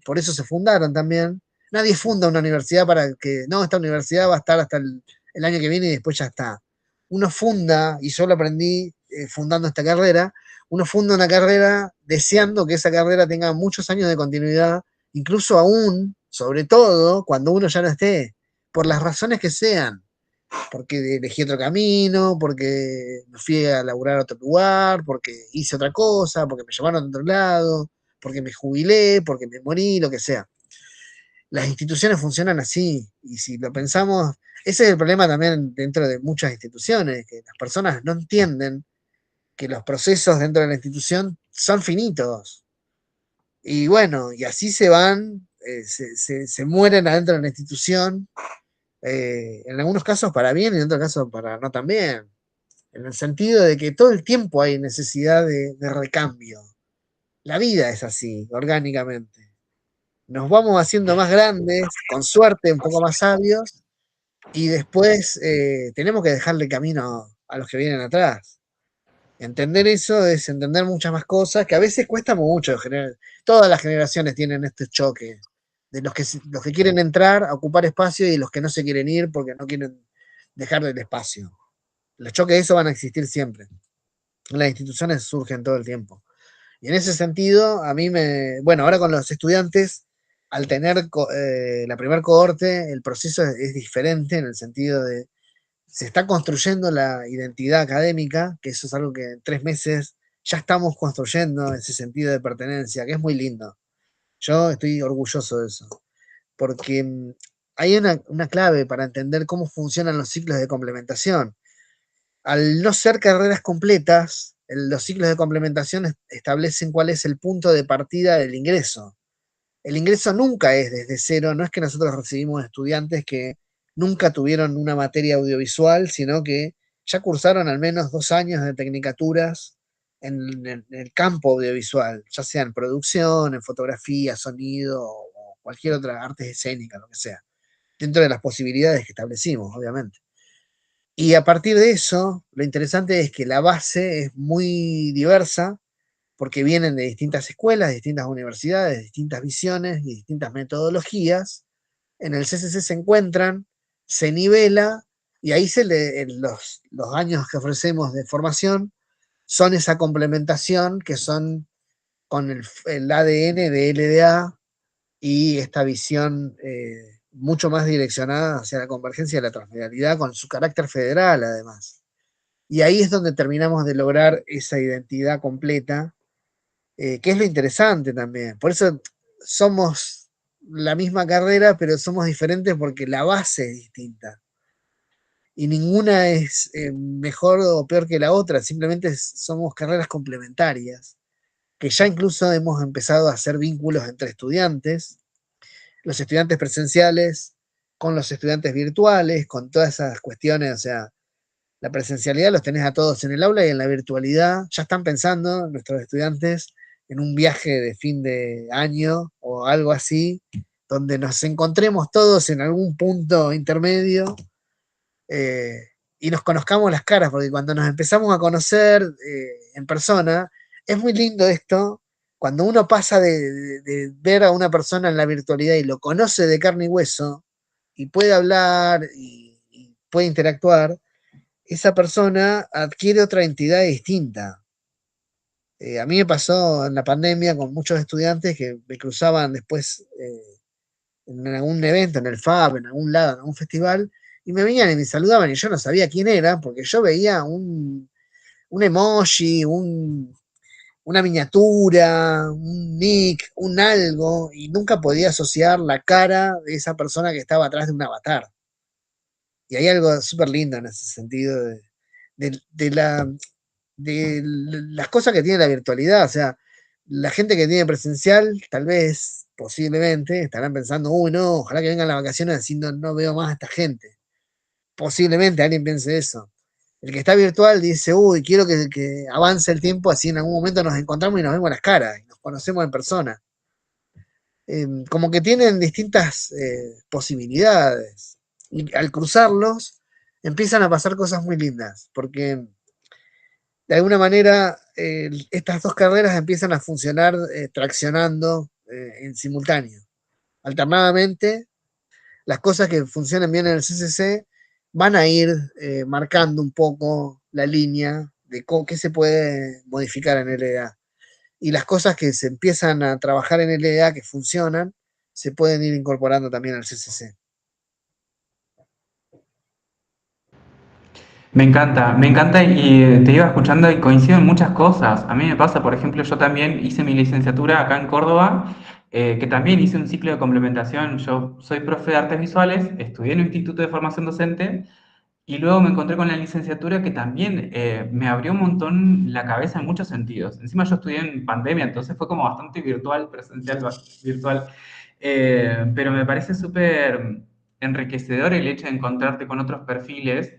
por eso se fundaron también. Nadie funda una universidad para que, no, esta universidad va a estar hasta el año que viene y después ya está. Uno funda, y yo lo aprendí fundando esta carrera, uno funda una carrera deseando que esa carrera tenga muchos años de continuidad, incluso aún, sobre todo, cuando uno ya no esté, por las razones que sean, porque elegí otro camino, porque me fui a laburar a otro lugar, porque hice otra cosa, porque me llevaron a otro lado, porque me jubilé, porque me morí, lo que sea. Las instituciones funcionan así, y si lo pensamos, ese es el problema también dentro de muchas instituciones, que las personas no entienden que los procesos dentro de la institución son finitos. Y bueno, y así se van, se mueren adentro de la institución, en algunos casos para bien y en otros casos para no tan bien, en el sentido de que todo el tiempo hay necesidad de recambio. La vida es así, orgánicamente. Nos vamos haciendo más grandes, con suerte un poco más sabios, y después tenemos que dejarle camino a los que vienen atrás. Entender eso es entender muchas más cosas que a veces cuesta mucho. Todas las generaciones tienen este choque de los que quieren entrar a ocupar espacio y los que no se quieren ir porque no quieren dejar el espacio. Los choques de eso van a existir siempre. Las instituciones surgen todo el tiempo. Y en ese sentido, bueno, ahora con los estudiantes, al tener la primer cohorte, el proceso es diferente en el sentido de se está construyendo la identidad académica, que eso es algo que en 3 meses ya estamos construyendo ese sentido de pertenencia, que es muy lindo. Yo estoy orgulloso de eso, porque hay una clave para entender cómo funcionan los ciclos de complementación. Al no ser carreras completas, los ciclos de complementación establecen cuál es el punto de partida del ingreso. El ingreso nunca es desde cero, no es que nosotros recibimos estudiantes que nunca tuvieron una materia audiovisual, sino que ya cursaron al menos 2 años de tecnicaturas en el campo audiovisual, ya sea en producción, en fotografía, sonido o cualquier otra arte escénica, lo que sea, dentro de las posibilidades que establecimos, obviamente. Y a partir de eso, lo interesante es que la base es muy diversa, porque vienen de distintas escuelas, de distintas universidades, de distintas visiones y distintas metodologías. En el CCC se encuentran, se nivela, y ahí los años que ofrecemos de formación son esa complementación que son con el ADN de LDA y esta visión mucho más direccionada hacia la convergencia y la transfederalidad con su carácter federal además. Y ahí es donde terminamos de lograr esa identidad completa, que es lo interesante también. Por eso somos la misma carrera, pero somos diferentes porque la base es distinta. Y ninguna es mejor o peor que la otra, simplemente somos carreras complementarias, que ya incluso hemos empezado a hacer vínculos entre estudiantes, los estudiantes presenciales con los estudiantes virtuales, con todas esas cuestiones, o sea, la presencialidad los tenés a todos en el aula y en la virtualidad ya están pensando nuestros estudiantes en un viaje de fin de año o algo así, donde nos encontremos todos en algún punto intermedio eh, y nos conozcamos las caras, porque cuando nos empezamos a conocer en persona, es muy lindo esto, cuando uno pasa de ver a una persona en la virtualidad y lo conoce de carne y hueso, y puede hablar y puede interactuar, esa persona adquiere otra entidad distinta. A mí me pasó en la pandemia con muchos estudiantes que me cruzaban después en algún evento, en el FAB, en algún lado, en algún festival, y me venían y me saludaban y yo no sabía quién era, porque yo veía un emoji, una miniatura, un nick, un algo, y nunca podía asociar la cara de esa persona que estaba atrás de un avatar. Y hay algo súper lindo en ese sentido de, de la, de las cosas que tiene la virtualidad. O sea, la gente que tiene presencial, tal vez, posiblemente, estarán pensando, uy, no, ojalá que vengan las vacaciones así no veo más a esta gente. Posiblemente alguien piense eso. El que está virtual dice, uy, quiero que avance el tiempo, así en algún momento nos encontramos y nos vemos las caras, y nos conocemos en persona. Como que tienen distintas posibilidades. Y al cruzarlos, empiezan a pasar cosas muy lindas, porque de alguna manera estas dos carreras empiezan a funcionar traccionando en simultáneo. Alternadamente, las cosas que funcionan bien en el CCC van a ir marcando un poco la línea de qué se puede modificar en LDA. Y las cosas que se empiezan a trabajar en LDA que funcionan, se pueden ir incorporando también al CCC. Me encanta y te iba escuchando y coincido en muchas cosas. A mí me pasa, por ejemplo, yo también hice mi licenciatura acá en Córdoba, que también hice un ciclo de complementación. Yo soy profe de artes visuales, estudié en un instituto de formación docente y luego me encontré con la licenciatura que también me abrió un montón la cabeza en muchos sentidos. Encima yo estudié en pandemia, entonces fue como bastante virtual, presencial, virtual. Pero me parece súper enriquecedor el hecho de encontrarte con otros perfiles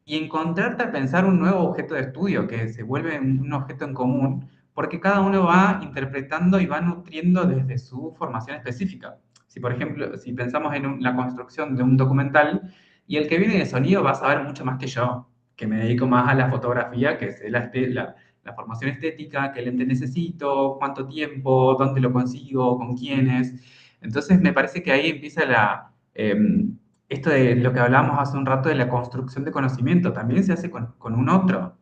y encontrarte a pensar un nuevo objeto de estudio que se vuelve un objeto en común, porque cada uno va interpretando y va nutriendo desde su formación específica. Si, por ejemplo, si pensamos en la construcción de un documental, y el que viene de sonido va a saber mucho más que yo, que me dedico más a la fotografía, que es la formación estética, qué lente necesito, cuánto tiempo, dónde lo consigo, con quiénes. Entonces me parece que ahí empieza esto de lo que hablábamos hace un rato de la construcción de conocimiento, también se hace con un otro,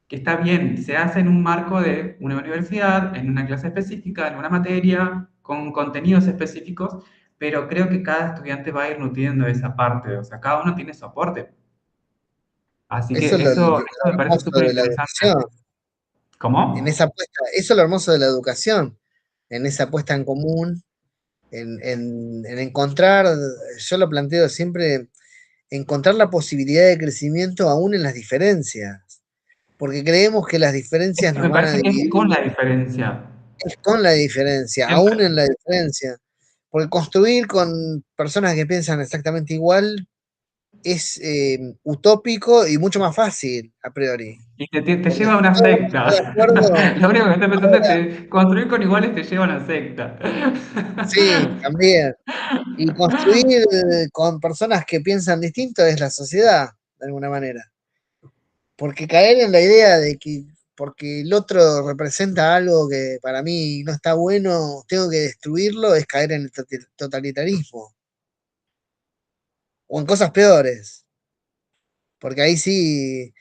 que está bien, se hace en un marco de una universidad, en una clase específica, en una materia, con contenidos específicos, pero creo que cada estudiante va a ir nutriendo esa parte, o sea, cada uno tiene su aporte. Así Eso que es lo eso me parece hermoso súper de la interesante. educación, en ¿Cómo? esa puesta, eso es lo hermoso de la educación, en esa puesta en común, en encontrar, yo lo planteo siempre, encontrar la posibilidad de crecimiento aún en las diferencias, porque creemos que las diferencias nos Me van a parece que es dividir, con la diferencia. es con la diferencia, aún en la diferencia, porque construir con personas que piensan exactamente igual es utópico y mucho más fácil a priori, Y te porque lleva a si una todos vamos a secta. estar de acuerdo, Lo único que estoy pensando es ahora que construir con iguales te lleva a una secta. sí, también. Y construir con personas que piensan distinto es la sociedad, de alguna manera. Porque caer en la idea de que porque el otro representa algo que para mí no está bueno, tengo que destruirlo, es caer en el totalitarismo. O en cosas peores. Porque ahí sí,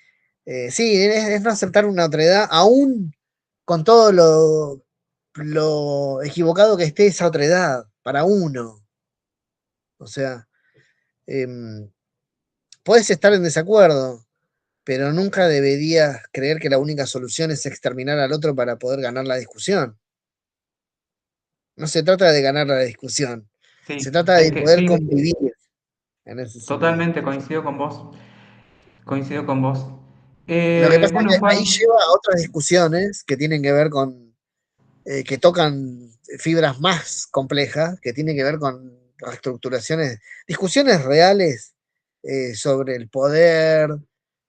sí, es no aceptar una otredad, aún con todo lo equivocado que esté esa otredad para uno. O sea, Puedes estar en desacuerdo, pero nunca deberías creer que la única solución es exterminar al otro para poder ganar la discusión. No se trata de ganar la discusión, se Sí, trata es de que poder sí, convivir en ese sentido. totalmente coincido con vos. Coincido con vos. Lo que pasa es Bueno, que ahí Juan, lleva a otras discusiones que tienen que ver con, que tocan fibras más complejas, que tienen que ver con reestructuraciones, discusiones reales sobre el poder,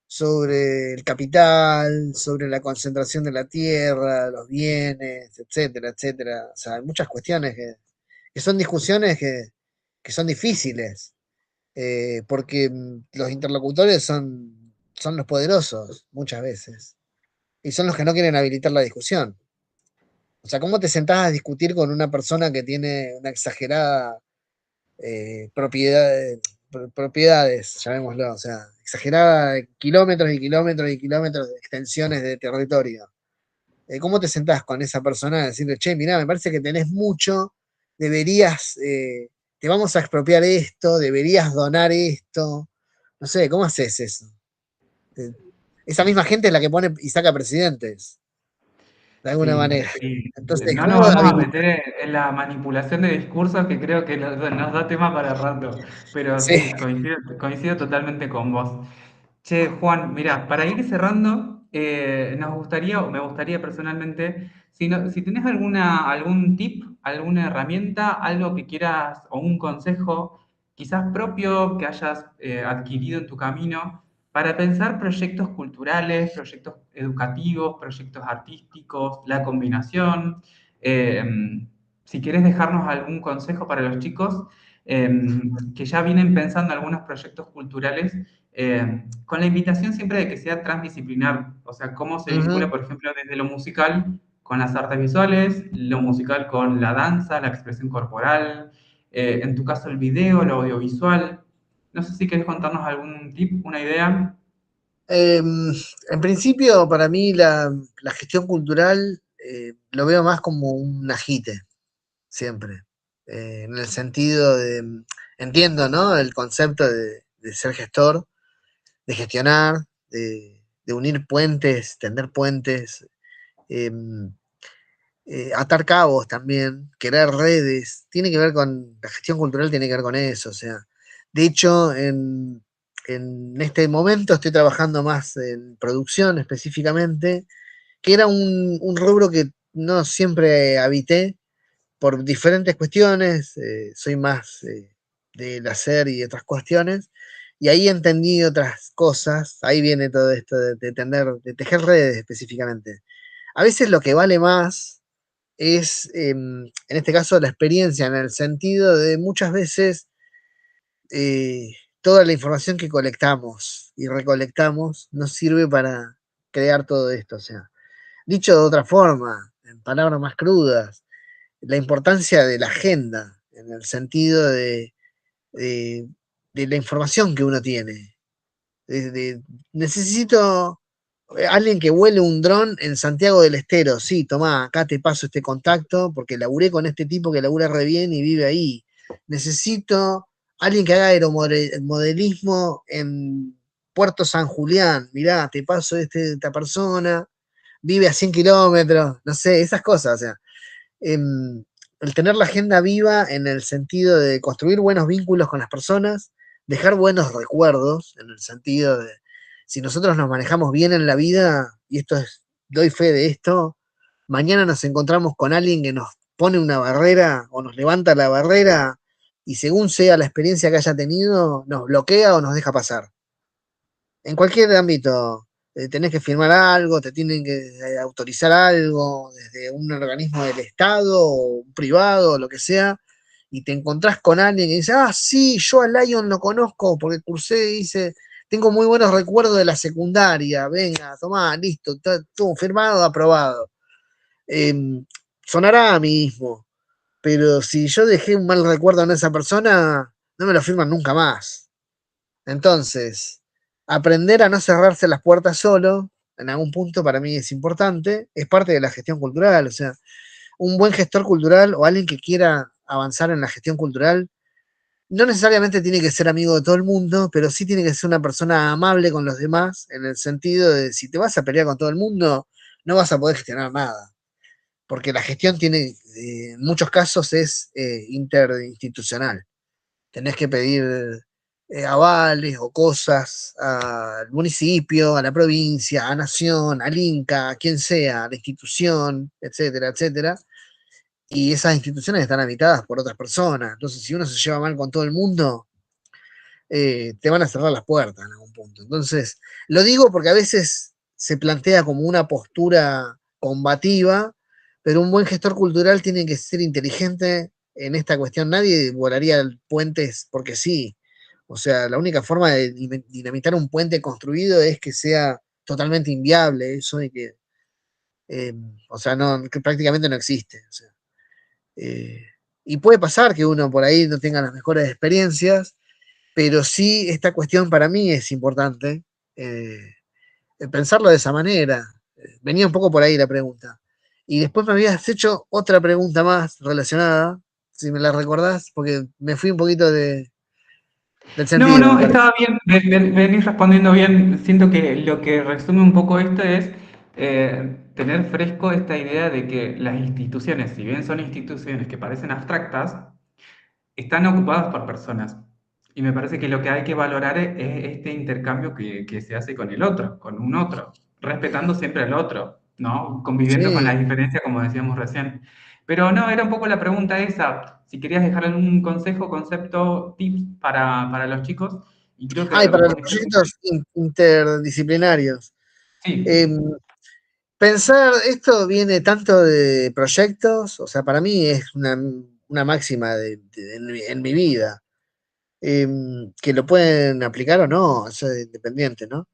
sobre el capital, sobre la concentración de la tierra, los bienes, etcétera, etcétera. O sea, hay muchas cuestiones que son discusiones que son difíciles, porque los interlocutores son los poderosos muchas veces, y son los que no quieren habilitar la discusión. O sea, ¿cómo te sentás a discutir con una persona que tiene una exagerada propiedad, propiedades, llamémoslo, o sea, exagerada kilómetros y kilómetros y kilómetros de extensiones de territorio? ¿Cómo te sentás con esa persona a decirle, che, mirá, me parece que tenés mucho, deberías, te vamos a expropiar esto, deberías donar esto? No sé, ¿cómo haces eso? Eh, Esa misma gente es la que pone y saca presidentes, de alguna sí, manera. sí. Entonces, No nos ¿cómo vamos a habilitar? meter en la manipulación de discursos que creo que nos da tema para rato, pero Sí. sí, coincido totalmente con vos. Che, Juan, mira, para ir cerrando, nos gustaría, o me gustaría personalmente, si tenés algún tip, alguna herramienta, algo que quieras, o un consejo, quizás propio que hayas adquirido en tu camino, para pensar proyectos culturales, proyectos educativos, proyectos artísticos, la combinación. eh, si quieres dejarnos algún consejo para los chicos que ya vienen pensando algunos proyectos culturales con la invitación siempre de que sea transdisciplinar, o sea, cómo se vincula, Ujú. por ejemplo, desde lo musical con las artes visuales, lo musical con la danza, la expresión corporal, en tu caso el video, lo audiovisual. No sé si quieres contarnos algún tip, una idea. En principio, para mí, la gestión cultural lo veo más como un agite, siempre. En el sentido de, entiendo, ¿no? El concepto de ser gestor, de gestionar, de unir puentes, tender puentes, eh, atar cabos también, crear redes, tiene que ver con, la gestión cultural tiene que ver con eso, o sea, de hecho, en este momento estoy trabajando más en producción específicamente, que era un rubro que no siempre habité por diferentes cuestiones, soy más del hacer y otras cuestiones, y ahí entendí otras cosas, ahí viene todo esto de tender, de tejer redes específicamente. A veces lo que vale más es, en este caso, la experiencia, en el sentido de muchas veces toda la información que colectamos y recolectamos nos sirve para crear todo esto. O sea, dicho de otra forma, en palabras más crudas, la importancia de la agenda, en el sentido de, de la información que uno tiene. Necesito alguien que vuele un dron en Santiago del Estero. Sí, tomá, acá te paso este contacto porque laburé con este tipo que labura re bien y vive ahí. Necesito alguien que haga aeromodelismo en Puerto San Julián. Mirá, te paso esta persona, vive a 100 kilómetros, no sé, esas cosas. O sea, el tener la agenda viva en el sentido de construir buenos vínculos con las personas, dejar buenos recuerdos, en el sentido de, si nosotros nos manejamos bien en la vida, y esto es, doy fe de esto, mañana nos encontramos con alguien que nos pone una barrera o nos levanta la barrera y según sea la experiencia que haya tenido, nos bloquea o nos deja pasar. En cualquier ámbito, tenés que firmar algo, te tienen que autorizar algo desde un organismo del Estado o un privado, o lo que sea, y te encontrás con alguien que dice, ah, sí, yo a Lion lo conozco porque cursé y dice, tengo muy buenos recuerdos de la secundaria, venga, tomá, listo, todo firmado, aprobado. Eh, Sonará a mí mismo, pero si yo dejé un mal recuerdo en esa persona, no me lo firman nunca más. Entonces, aprender a no cerrarse las puertas solo, en algún punto para mí es importante, es parte de la gestión cultural, o sea, un buen gestor cultural o alguien que quiera avanzar en la gestión cultural no necesariamente tiene que ser amigo de todo el mundo, pero sí tiene que ser una persona amable con los demás, en el sentido de si te vas a pelear con todo el mundo, no vas a poder gestionar nada, porque la gestión tiene, en muchos casos es interinstitucional. Tenés que pedir avales o cosas al municipio, a la provincia, a Nación, al Inca, a quien sea, a la institución, etcétera, etcétera. Y esas instituciones están habitadas por otras personas. Entonces, si uno se lleva mal con todo el mundo, te van a cerrar las puertas en algún punto. Entonces, lo digo porque a veces se plantea como una postura combativa, pero un buen gestor cultural tiene que ser inteligente en esta cuestión. Nadie volaría puentes porque sí. O sea, la única forma de dinamitar un puente construido es que sea totalmente inviable, eso y que, eh, o sea, no, que prácticamente no existe. O sea, eh, y puede pasar que uno por ahí no tenga las mejores experiencias, pero sí esta cuestión para mí es importante, eh, pensarlo de esa manera. Venía un poco por ahí la pregunta. Y después me habías hecho otra pregunta más relacionada, si me la recordás, porque me fui un poquito del No, sentido, me no, parece. estaba bien, venís respondiendo bien. Siento que lo que resume un poco esto es tener fresco esta idea de que las instituciones, si bien son instituciones que parecen abstractas, están ocupadas por personas. Y me parece que lo que hay que valorar es este intercambio que se hace con el otro, con un otro, respetando siempre al otro, ¿no? Conviviendo con las Sí. diferencias, como decíamos recién. Pero no, era un poco la pregunta esa, si querías dejar algún consejo, concepto, tips para los chicos, y creo que Ah, y para los respondiste muy bien. proyectos interdisciplinarios. Sí, Eh, Pensar, esto viene tanto de proyectos, o sea, para mí es una máxima en mi vida. Que lo pueden aplicar o no, eso es independiente, ¿no?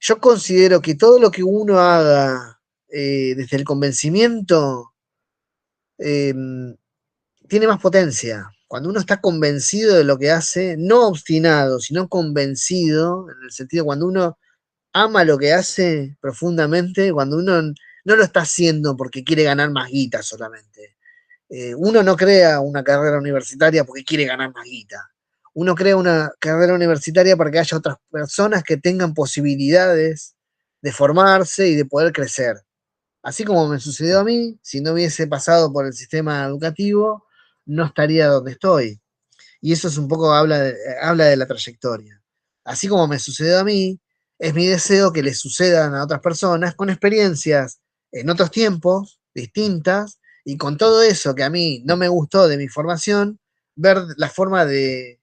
Yo considero que todo lo que uno haga desde el convencimiento eh, tiene más potencia. Cuando uno está convencido de lo que hace, no obstinado, sino convencido, en el sentido cuando uno ama lo que hace profundamente, cuando uno no lo está haciendo porque quiere ganar más guita solamente. Uno no crea una carrera universitaria porque quiere ganar más guita. Uno crea una carrera universitaria para que haya otras personas que tengan posibilidades de formarse y de poder crecer. Así como me sucedió a mí, si no hubiese pasado por el sistema educativo, no estaría donde estoy. Y eso es un poco habla de la trayectoria. Así como me sucedió a mí, es mi deseo que le sucedan a otras personas con experiencias en otros tiempos, distintas, y con todo eso que a mí no me gustó de mi formación, ver la forma de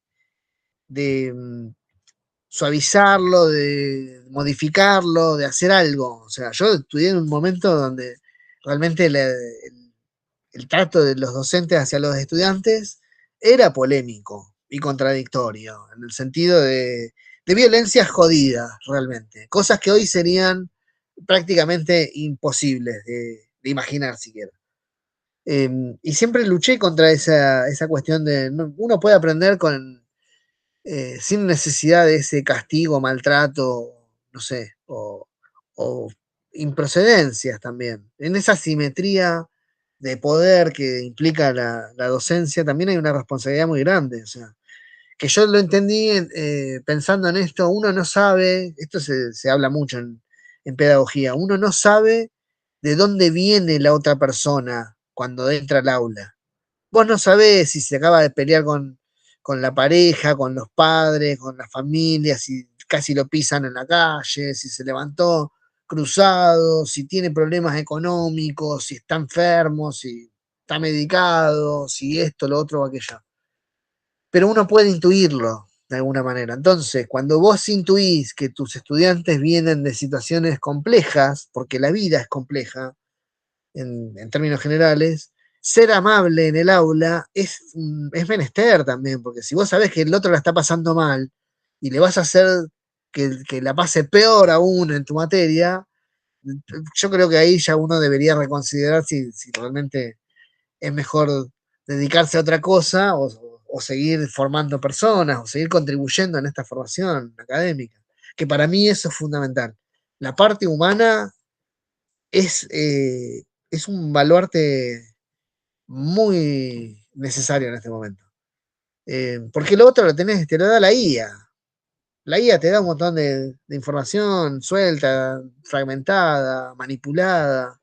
suavizarlo, de modificarlo, de hacer algo. O sea, yo estudié en un momento donde realmente el trato de los docentes hacia los estudiantes era polémico y contradictorio, en el sentido de violencia jodida, realmente. Cosas que hoy serían prácticamente imposibles de imaginar siquiera. Y siempre luché contra esa cuestión de uno puede aprender sin necesidad de ese castigo, maltrato, no sé, o improcedencias también. En esa simetría de poder que implica la docencia, también hay una responsabilidad muy grande. O sea, que yo lo entendí pensando en esto, uno no sabe, esto se habla mucho en pedagogía, uno no sabe de dónde viene la otra persona cuando entra al aula. Vos no sabés si se acaba de pelear con la pareja, con los padres, con la familia, si casi lo pisan en la calle, si se levantó cruzado, si tiene problemas económicos, si está enfermo, si está medicado, si esto, lo otro o aquello. Pero uno puede intuirlo de alguna manera. Entonces, cuando vos intuís que tus estudiantes vienen de situaciones complejas, porque la vida es compleja, en términos generales, ser amable en el aula es menester también, porque si vos sabés que el otro la está pasando mal y le vas a hacer que la pase peor aún en tu materia, yo creo que ahí ya uno debería reconsiderar si realmente es mejor dedicarse a otra cosa o seguir formando personas o seguir contribuyendo en esta formación académica, que para mí eso es fundamental. La parte humana es un baluarte muy necesario en este momento. Porque lo otro te lo da la IA. La IA te da un montón de información suelta, fragmentada, manipulada,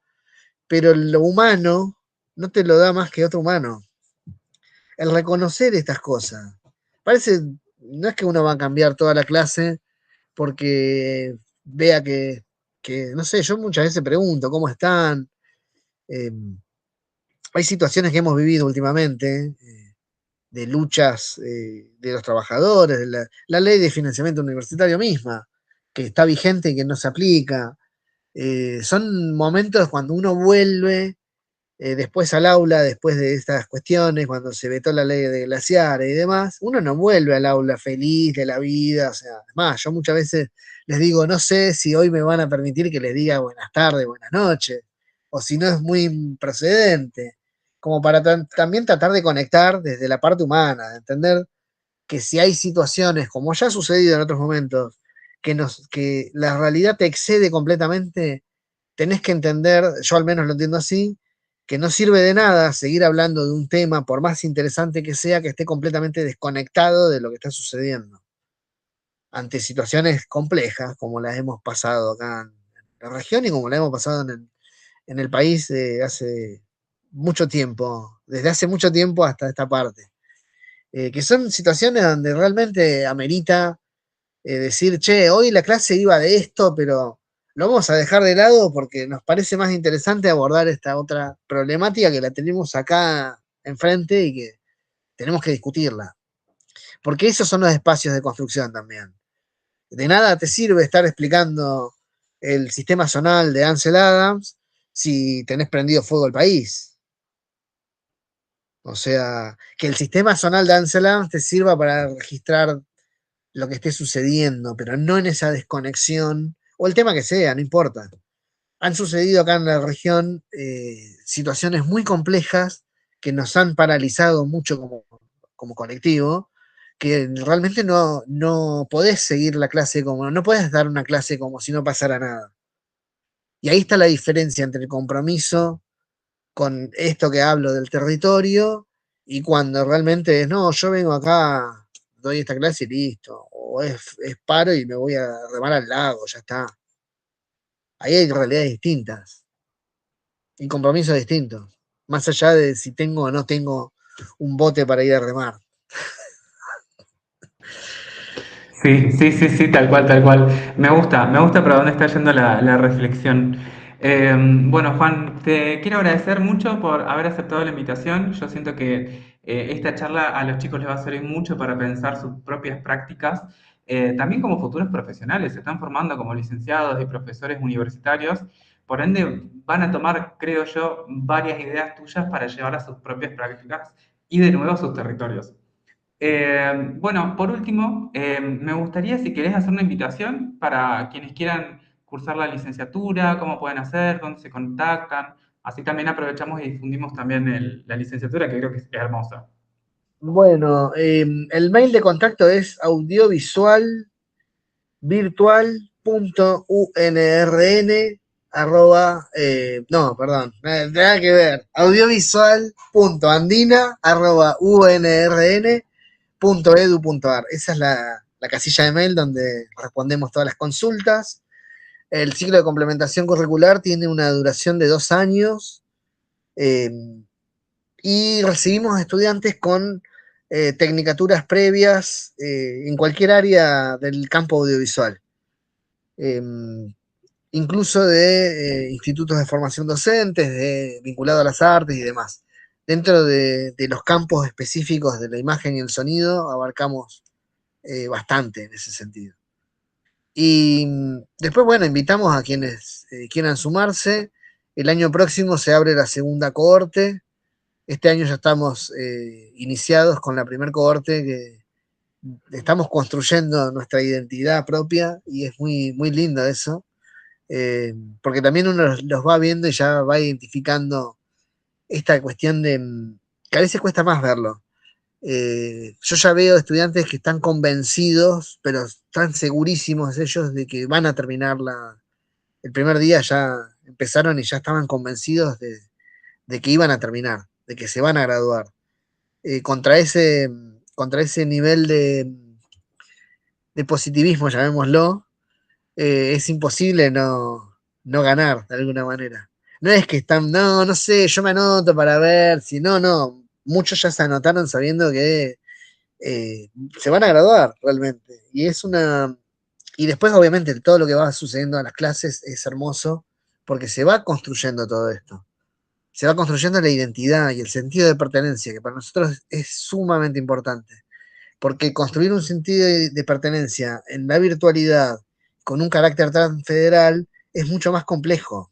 pero lo humano no te lo da más que otro humano. El reconocer estas cosas. Parece, no es que uno va a cambiar toda la clase porque vea que no sé, yo muchas veces pregunto cómo están. Eh, Hay situaciones que hemos vivido últimamente, de luchas de los trabajadores, de la ley de financiamiento universitario misma, que está vigente y que no se aplica. Son momentos cuando uno vuelve después al aula, después de estas cuestiones, cuando se vetó la ley de glaciares y demás, uno no vuelve al aula feliz de la vida. O sea, además, yo muchas veces les digo, no sé si hoy me van a permitir que les diga buenas tardes, buenas noches, o si no es muy procedente, como para también tratar de conectar desde la parte humana, de entender que si hay situaciones, como ya ha sucedido en otros momentos, que la realidad te excede completamente, tenés que entender, yo al menos lo entiendo así, que no sirve de nada seguir hablando de un tema, por más interesante que sea, que esté completamente desconectado de lo que está sucediendo. Ante situaciones complejas, como las hemos pasado acá en la región y como las hemos pasado en el país hace mucho tiempo, desde hace mucho tiempo hasta esta parte. Que son situaciones donde realmente amerita decir, che, hoy la clase iba de esto, pero lo vamos a dejar de lado porque nos parece más interesante abordar esta otra problemática que la tenemos acá enfrente y que tenemos que discutirla. Porque esos son los espacios de construcción también. De nada te sirve estar explicando el sistema zonal de Ansel Adams si tenés prendido fuego el país. O sea, que el sistema zonal de Ansel Adams te sirva para registrar lo que esté sucediendo, pero no en esa desconexión, o el tema que sea, no importa. Han sucedido acá en la región situaciones muy complejas que nos han paralizado mucho como colectivo, que realmente no podés seguir la clase como, no podés dar una clase como si no pasara nada. Y ahí está la diferencia entre el compromiso con esto que hablo del territorio y cuando realmente es, no, yo vengo acá, doy esta clase y listo, o es paro y me voy a remar al lago, ya está. Ahí hay realidades distintas y compromisos distintos, más allá de si tengo o no tengo un bote para ir a remar. Sí, sí, sí, sí, tal cual, tal cual. Me gusta para dónde está yendo la reflexión. Bueno, Juan, te quiero agradecer mucho por haber aceptado la invitación. Yo siento que esta charla a los chicos les va a servir mucho para pensar sus propias prácticas, también como futuros profesionales. Se están formando como licenciados y profesores universitarios. Por ende, van a tomar, creo yo, varias ideas tuyas para llevar a sus propias prácticas y de nuevo a sus territorios. Bueno, por último, me gustaría si querés hacer una invitación para quienes quieran cursar la licenciatura, cómo pueden hacer, dónde se contactan. Así también aprovechamos y difundimos también la licenciatura, que creo que es hermosa. Bueno, el mail de contacto es audiovisualvirtual.unrn no, perdón, nada que ver, audiovisual.andina@unrn.edu.ar. Esa es la casilla de mail donde respondemos todas las consultas. El ciclo de complementación curricular tiene una duración de 2 años eh, y recibimos estudiantes con tecnicaturas previas en cualquier área del campo audiovisual. Eh, Incluso de institutos de formación docentes, vinculado a las artes y demás. Dentro de los campos específicos de la imagen y el sonido, abarcamos bastante en ese sentido. Y después, bueno, invitamos a quienes quieran sumarse. El año próximo se abre la segunda cohorte. Este año ya estamos iniciados con la primer cohorte que estamos construyendo nuestra identidad propia y es muy, muy lindo eso. Porque también uno los va viendo y ya va identificando esta cuestión de que a veces cuesta más verlo. Yo ya veo estudiantes que están convencidos, pero están segurísimos ellos de que van a terminar el primer día, ya empezaron y ya estaban convencidos de que iban a terminar, de que se van a graduar. Contra contra ese nivel de positivismo, llamémoslo, es imposible no ganar de alguna manera. No es que están, no sé, yo me anoto para ver, si no, muchos ya se anotaron sabiendo que se van a graduar realmente. Y después obviamente todo lo que va sucediendo en las clases es hermoso porque se va construyendo todo esto. Se va construyendo la identidad y el sentido de pertenencia, que para nosotros es sumamente importante. Porque construir un sentido de pertenencia en la virtualidad con un carácter tan federal es mucho más complejo,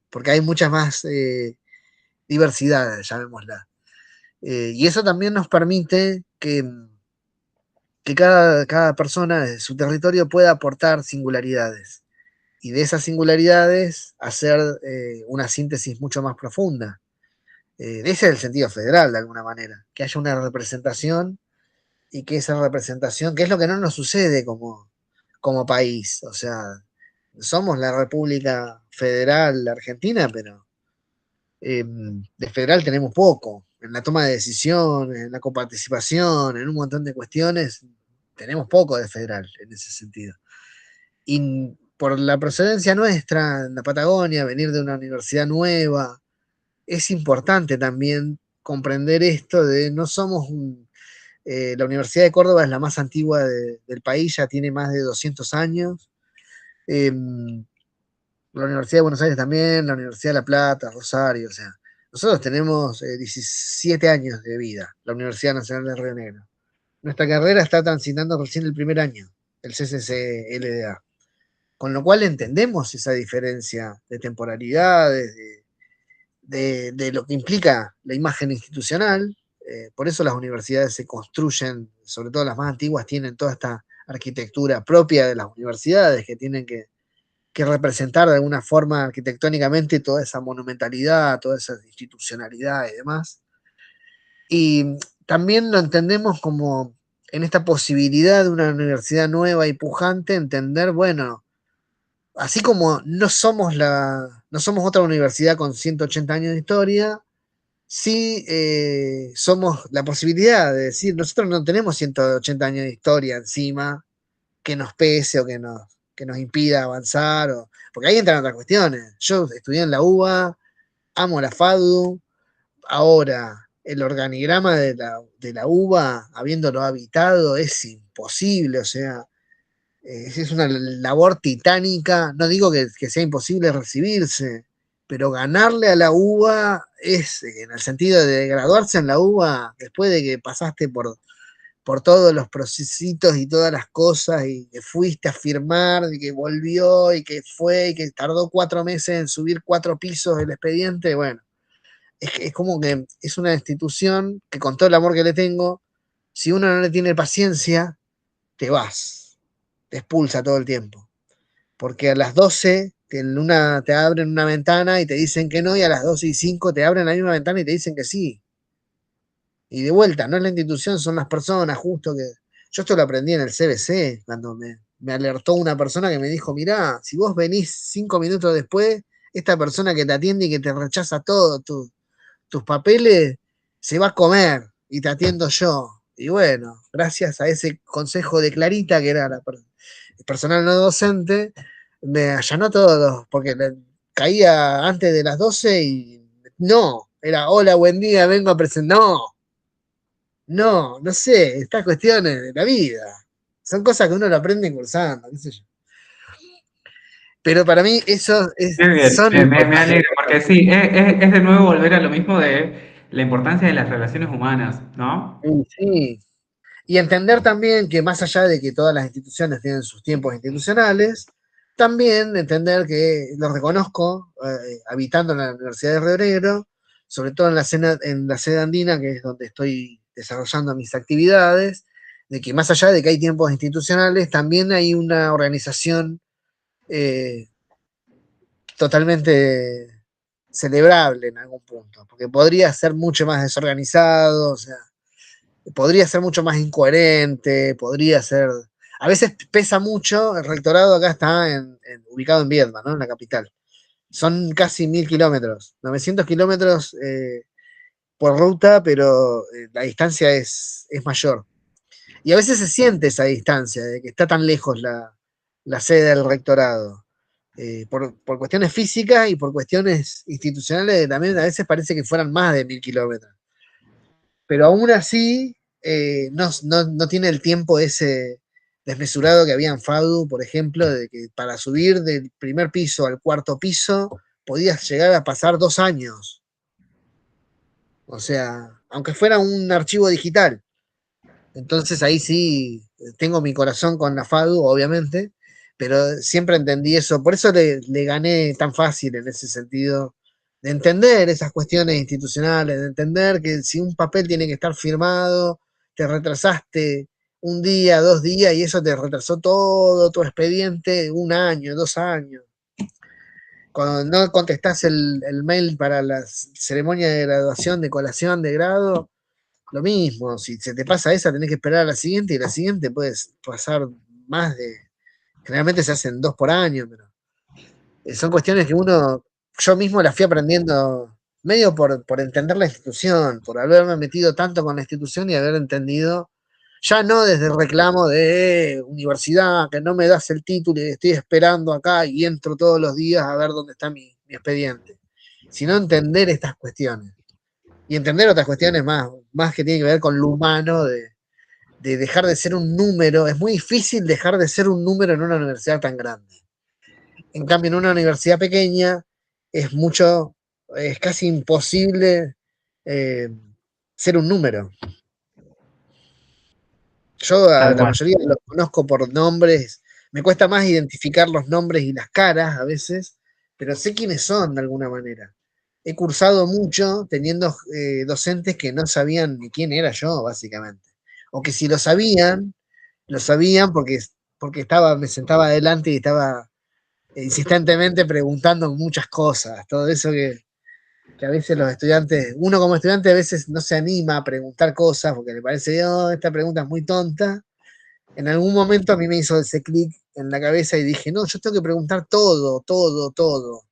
porque hay muchas más diversidades, llamémosla. Y eso también nos permite que cada persona de su territorio pueda aportar singularidades y de esas singularidades hacer una síntesis mucho más profunda. Ese es el sentido federal, de alguna manera, que haya una representación y que esa representación, que es lo que no nos sucede como país, o sea, somos la República Federal Argentina, pero de federal tenemos poco, en la toma de decisiones, en la coparticipación, en un montón de cuestiones, tenemos poco de federal en ese sentido. Y por la procedencia nuestra en la Patagonia, venir de una universidad nueva, es importante también comprender esto de no somos la Universidad de Córdoba es la más antigua del país, ya tiene más de 200 años. Eh, la Universidad de Buenos Aires también, la Universidad de La Plata, Rosario, o sea, nosotros tenemos 17 años de vida, la Universidad Nacional de Río Negro. Nuestra carrera está transitando recién el primer año, el CCC-LDA. Con lo cual entendemos esa diferencia de temporalidades, de lo que implica la imagen institucional. Por eso las universidades se construyen, sobre todo las más antiguas, tienen toda esta arquitectura propia de las universidades que tienen que representar de alguna forma arquitectónicamente toda esa monumentalidad, toda esa institucionalidad y demás. Y también lo entendemos como en esta posibilidad de una universidad nueva y pujante, entender, bueno, así como no somos otra universidad con 180 años de historia, sí somos la posibilidad de decir, nosotros no tenemos 180 años de historia encima que nos pese o que nos impida avanzar, porque ahí entran otras cuestiones. Yo estudié en la UBA, amo la FADU, ahora el organigrama de la UBA, habiéndolo habitado, es imposible, o sea, es una labor titánica, no digo que sea imposible recibirse, pero ganarle a la UBA es, en el sentido de graduarse en la UBA, después de que pasaste por todos los procesitos y todas las cosas, y que fuiste a firmar, y que volvió, y que fue, y que tardó 4 meses en subir 4 pisos el expediente, bueno, es como que es una institución que con todo el amor que le tengo, si uno no le tiene paciencia, te vas, te expulsa todo el tiempo. Porque a las 12 te abren una ventana y te dicen que no, y a las 12:05 te abren la misma ventana y te dicen que sí. Y de vuelta, no es la institución, son las personas, justo que. Yo esto lo aprendí en el CBC, cuando me alertó una persona que me dijo: mirá, si vos venís 5 minutos después, esta persona que te atiende y que te rechaza todo, tus papeles, se va a comer y te atiendo yo. Y bueno, gracias a ese consejo de Clarita, que era el personal no docente, me allanó todo, porque caía antes de las 12 y no, era hola, buen día, vengo a presentar. No sé, estas cuestiones de la vida. Son cosas que uno lo aprende cursando, qué sé yo. Pero para mí eso Qué bien, son me alegro, porque sí, es de nuevo volver a lo mismo de la importancia de las relaciones humanas, ¿no? sí. Y entender también que más allá de que todas las instituciones tienen sus tiempos institucionales, también entender que lo reconozco, habitando en la Universidad de Río Negro, sobre todo en la sede andina, que es donde estoy desarrollando mis actividades, de que más allá de que hay tiempos institucionales, también hay una organización eh, totalmente celebrable en algún punto, porque podría ser mucho más desorganizado, o sea, podría ser mucho más incoherente, podría ser. A veces pesa mucho, el rectorado acá está ubicado en Viedma, ¿no? En la capital. Son casi 1000 kilómetros, 900 kilómetros por ruta, pero la distancia es mayor. Y a veces se siente esa distancia, de que está tan lejos la sede del rectorado. Por cuestiones físicas y por cuestiones institucionales, también a veces parece que fueran más de 1000 kilómetros. Pero aún así, no tiene el tiempo ese desmesurado que había en FADU, por ejemplo, de que para subir del primer piso al cuarto piso podías llegar a pasar 2 años. O sea, aunque fuera un archivo digital. Entonces ahí sí tengo mi corazón con la FADU, obviamente, pero siempre entendí eso. Por eso le gané tan fácil en ese sentido, de entender esas cuestiones institucionales, de entender que si un papel tiene que estar firmado, te retrasaste un día, 2 días, y eso te retrasó todo tu expediente 1 año, 2 años. Cuando no contestás el mail para la ceremonia de graduación, de colación, de grado, lo mismo, si se te pasa esa, tenés que esperar a la siguiente y la siguiente puedes pasar más de. Generalmente se hacen 2 por año, pero son cuestiones que yo mismo las fui aprendiendo medio por entender la institución, por haberme metido tanto con la institución y haber entendido, ya no desde el reclamo de universidad, que no me das el título y estoy esperando acá y entro todos los días a ver dónde está mi expediente, sino entender estas cuestiones. Y entender otras cuestiones más que tienen que ver con lo humano, de dejar de ser un número. Es muy difícil dejar de ser un número en una universidad tan grande. En cambio, en una universidad pequeña es casi imposible eh, ser un número. Yo a Tal la cual. mayoría los conozco por nombres, me cuesta más identificar los nombres y las caras a veces, pero sé quiénes son de alguna manera. He cursado mucho teniendo docentes que no sabían ni quién era yo, básicamente. O que si lo sabían porque me sentaba adelante y estaba insistentemente preguntando muchas cosas, todo eso que a veces los estudiantes, uno como estudiante a veces no se anima a preguntar cosas porque le parece, oh, esta pregunta es muy tonta. En algún momento a mí me hizo ese clic en la cabeza y dije, no, yo tengo que preguntar todo, todo, todo.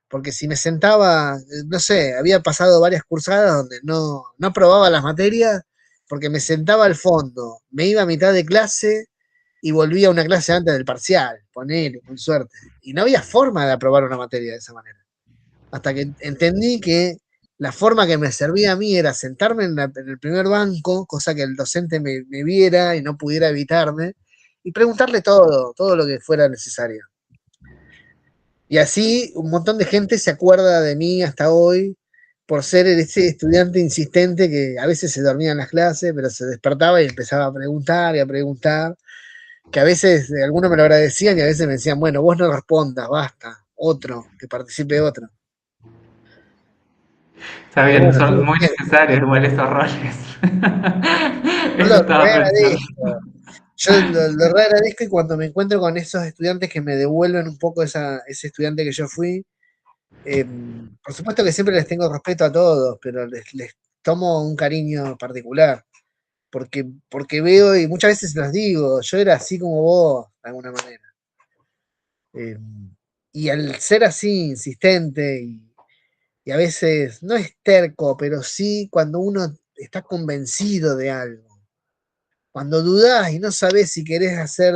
Porque si me sentaba, no sé, había pasado varias cursadas donde no aprobaba las materias porque me sentaba al fondo, me iba a mitad de clase y volvía a una clase antes del parcial, ponele, con suerte. Y no había forma de aprobar una materia de esa manera. Hasta que entendí que la forma que me servía a mí era sentarme en el primer banco, cosa que el docente me viera y no pudiera evitarme, y preguntarle todo, todo lo que fuera necesario. Y así un montón de gente se acuerda de mí hasta hoy por ser ese estudiante insistente que a veces se dormía en las clases, pero se despertaba y empezaba a preguntar y a preguntar, que a veces algunos me lo agradecían y a veces me decían, bueno, vos no respondas, basta, otro, que participe otro. Está Pero bien, bueno, son estuvo muy bien. necesarios igual esos roles. Yo Eso lo estaba pensando. reagradezco. Yo lo reagradezco y cuando me encuentro con esos estudiantes que me devuelven un poco ese estudiante que yo fui, eh, por supuesto que siempre les tengo respeto a todos, pero les tomo un cariño particular, porque veo y muchas veces los digo, yo era así como vos, de alguna manera. Eh, y al ser así, insistente y a veces no es terco, pero sí cuando uno está convencido de algo, cuando dudás y no sabés si querés hacer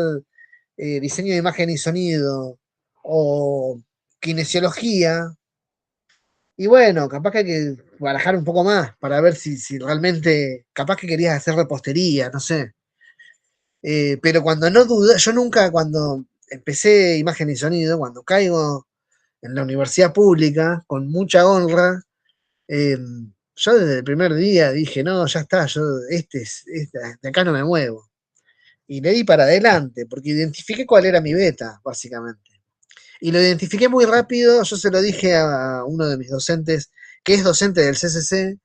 diseño de imagen y sonido o kinesiología, y bueno, capaz que hay que barajar un poco más para ver si realmente, capaz que querías hacer repostería, no sé. Pero cuando no dudás, yo nunca cuando empecé imagen y sonido, cuando caigo en la universidad pública, con mucha honra, eh, yo desde el primer día dije, no, ya está, de acá no me muevo. Y le di para adelante, porque identifiqué cuál era mi beta, básicamente. Y lo identifiqué muy rápido, yo se lo dije a uno de mis docentes, que es docente del CCC,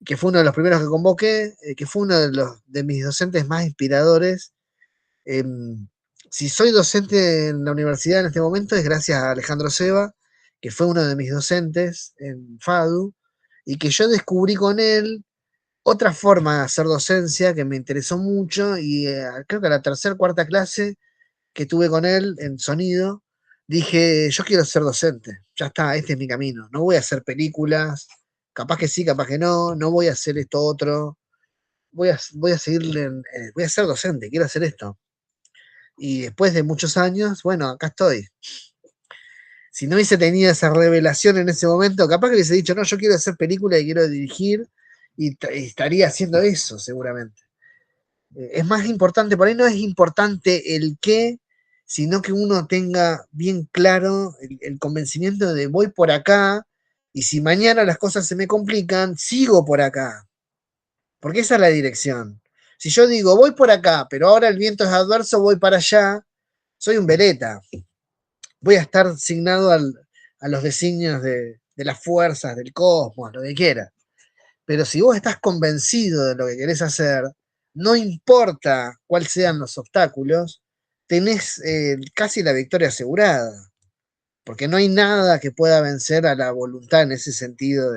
que fue uno de los primeros que convoqué, que fue uno de mis docentes más inspiradores. Eh, si soy docente en la universidad en este momento es gracias a Alejandro Seba, que fue uno de mis docentes en FADU, y que yo descubrí con él otra forma de hacer docencia que me interesó mucho y creo que a la tercera, cuarta clase que tuve con él en sonido, dije, yo quiero ser docente, ya está, este es mi camino, no voy a hacer películas, capaz que sí, capaz que no, no voy a hacer esto otro, voy a seguir, voy a ser docente, quiero hacer esto. Y después de muchos años, bueno, acá estoy. Si no hubiese tenido esa revelación en ese momento, capaz que hubiese dicho, no, yo quiero hacer película y quiero dirigir, y estaría haciendo eso seguramente. Es más importante, por ahí no es importante el qué, sino que uno tenga bien claro el convencimiento de voy por acá, y si mañana las cosas se me complican, sigo por acá, porque esa es la dirección. Si yo digo voy por acá, pero ahora el viento es adverso, voy para allá, soy un veleta, voy a estar signado a los designios de las fuerzas, del cosmos, lo que quiera. Pero si vos estás convencido de lo que querés hacer, no importa cuáles sean los obstáculos, tenés casi la victoria asegurada, porque no hay nada que pueda vencer a la voluntad en ese sentido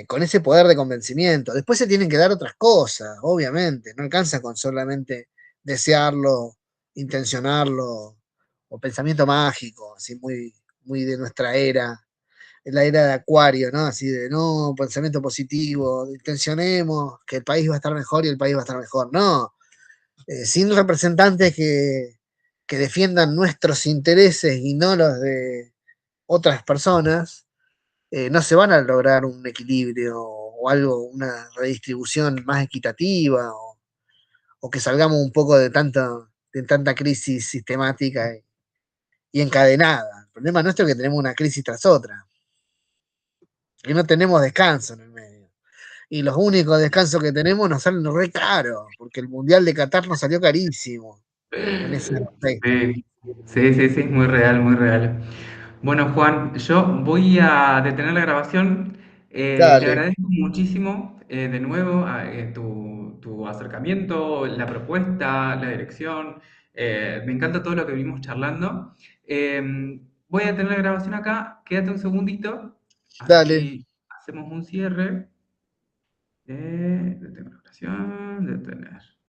con ese poder de convencimiento. Después se tienen que dar otras cosas, obviamente, no alcanza con solamente desearlo, intencionarlo, o pensamiento mágico, así muy de nuestra era, en la era de Acuario, ¿no? Así de, no, pensamiento positivo, intencionemos que el país va a estar mejor y el país va a estar mejor. No, sin representantes que defiendan nuestros intereses y no los de otras personas, no se van a lograr un equilibrio o algo, una redistribución más equitativa o que salgamos un poco de tanta crisis sistemática y encadenada. El problema nuestro es que tenemos una crisis tras otra y no tenemos descanso en el medio. Y los únicos descansos que tenemos nos salen re caros, porque el Mundial de Qatar nos salió carísimo en ese aspecto. Sí, sí, sí, sí, muy real, muy real. Bueno, Juan, yo voy a detener la grabación. Te Dale, agradezco muchísimo de nuevo tu acercamiento, la propuesta, la dirección. Me encanta todo lo que venimos charlando. Voy a detener la grabación acá. Quédate un segundito, dale. así hacemos un cierre. Detener la grabación, detener.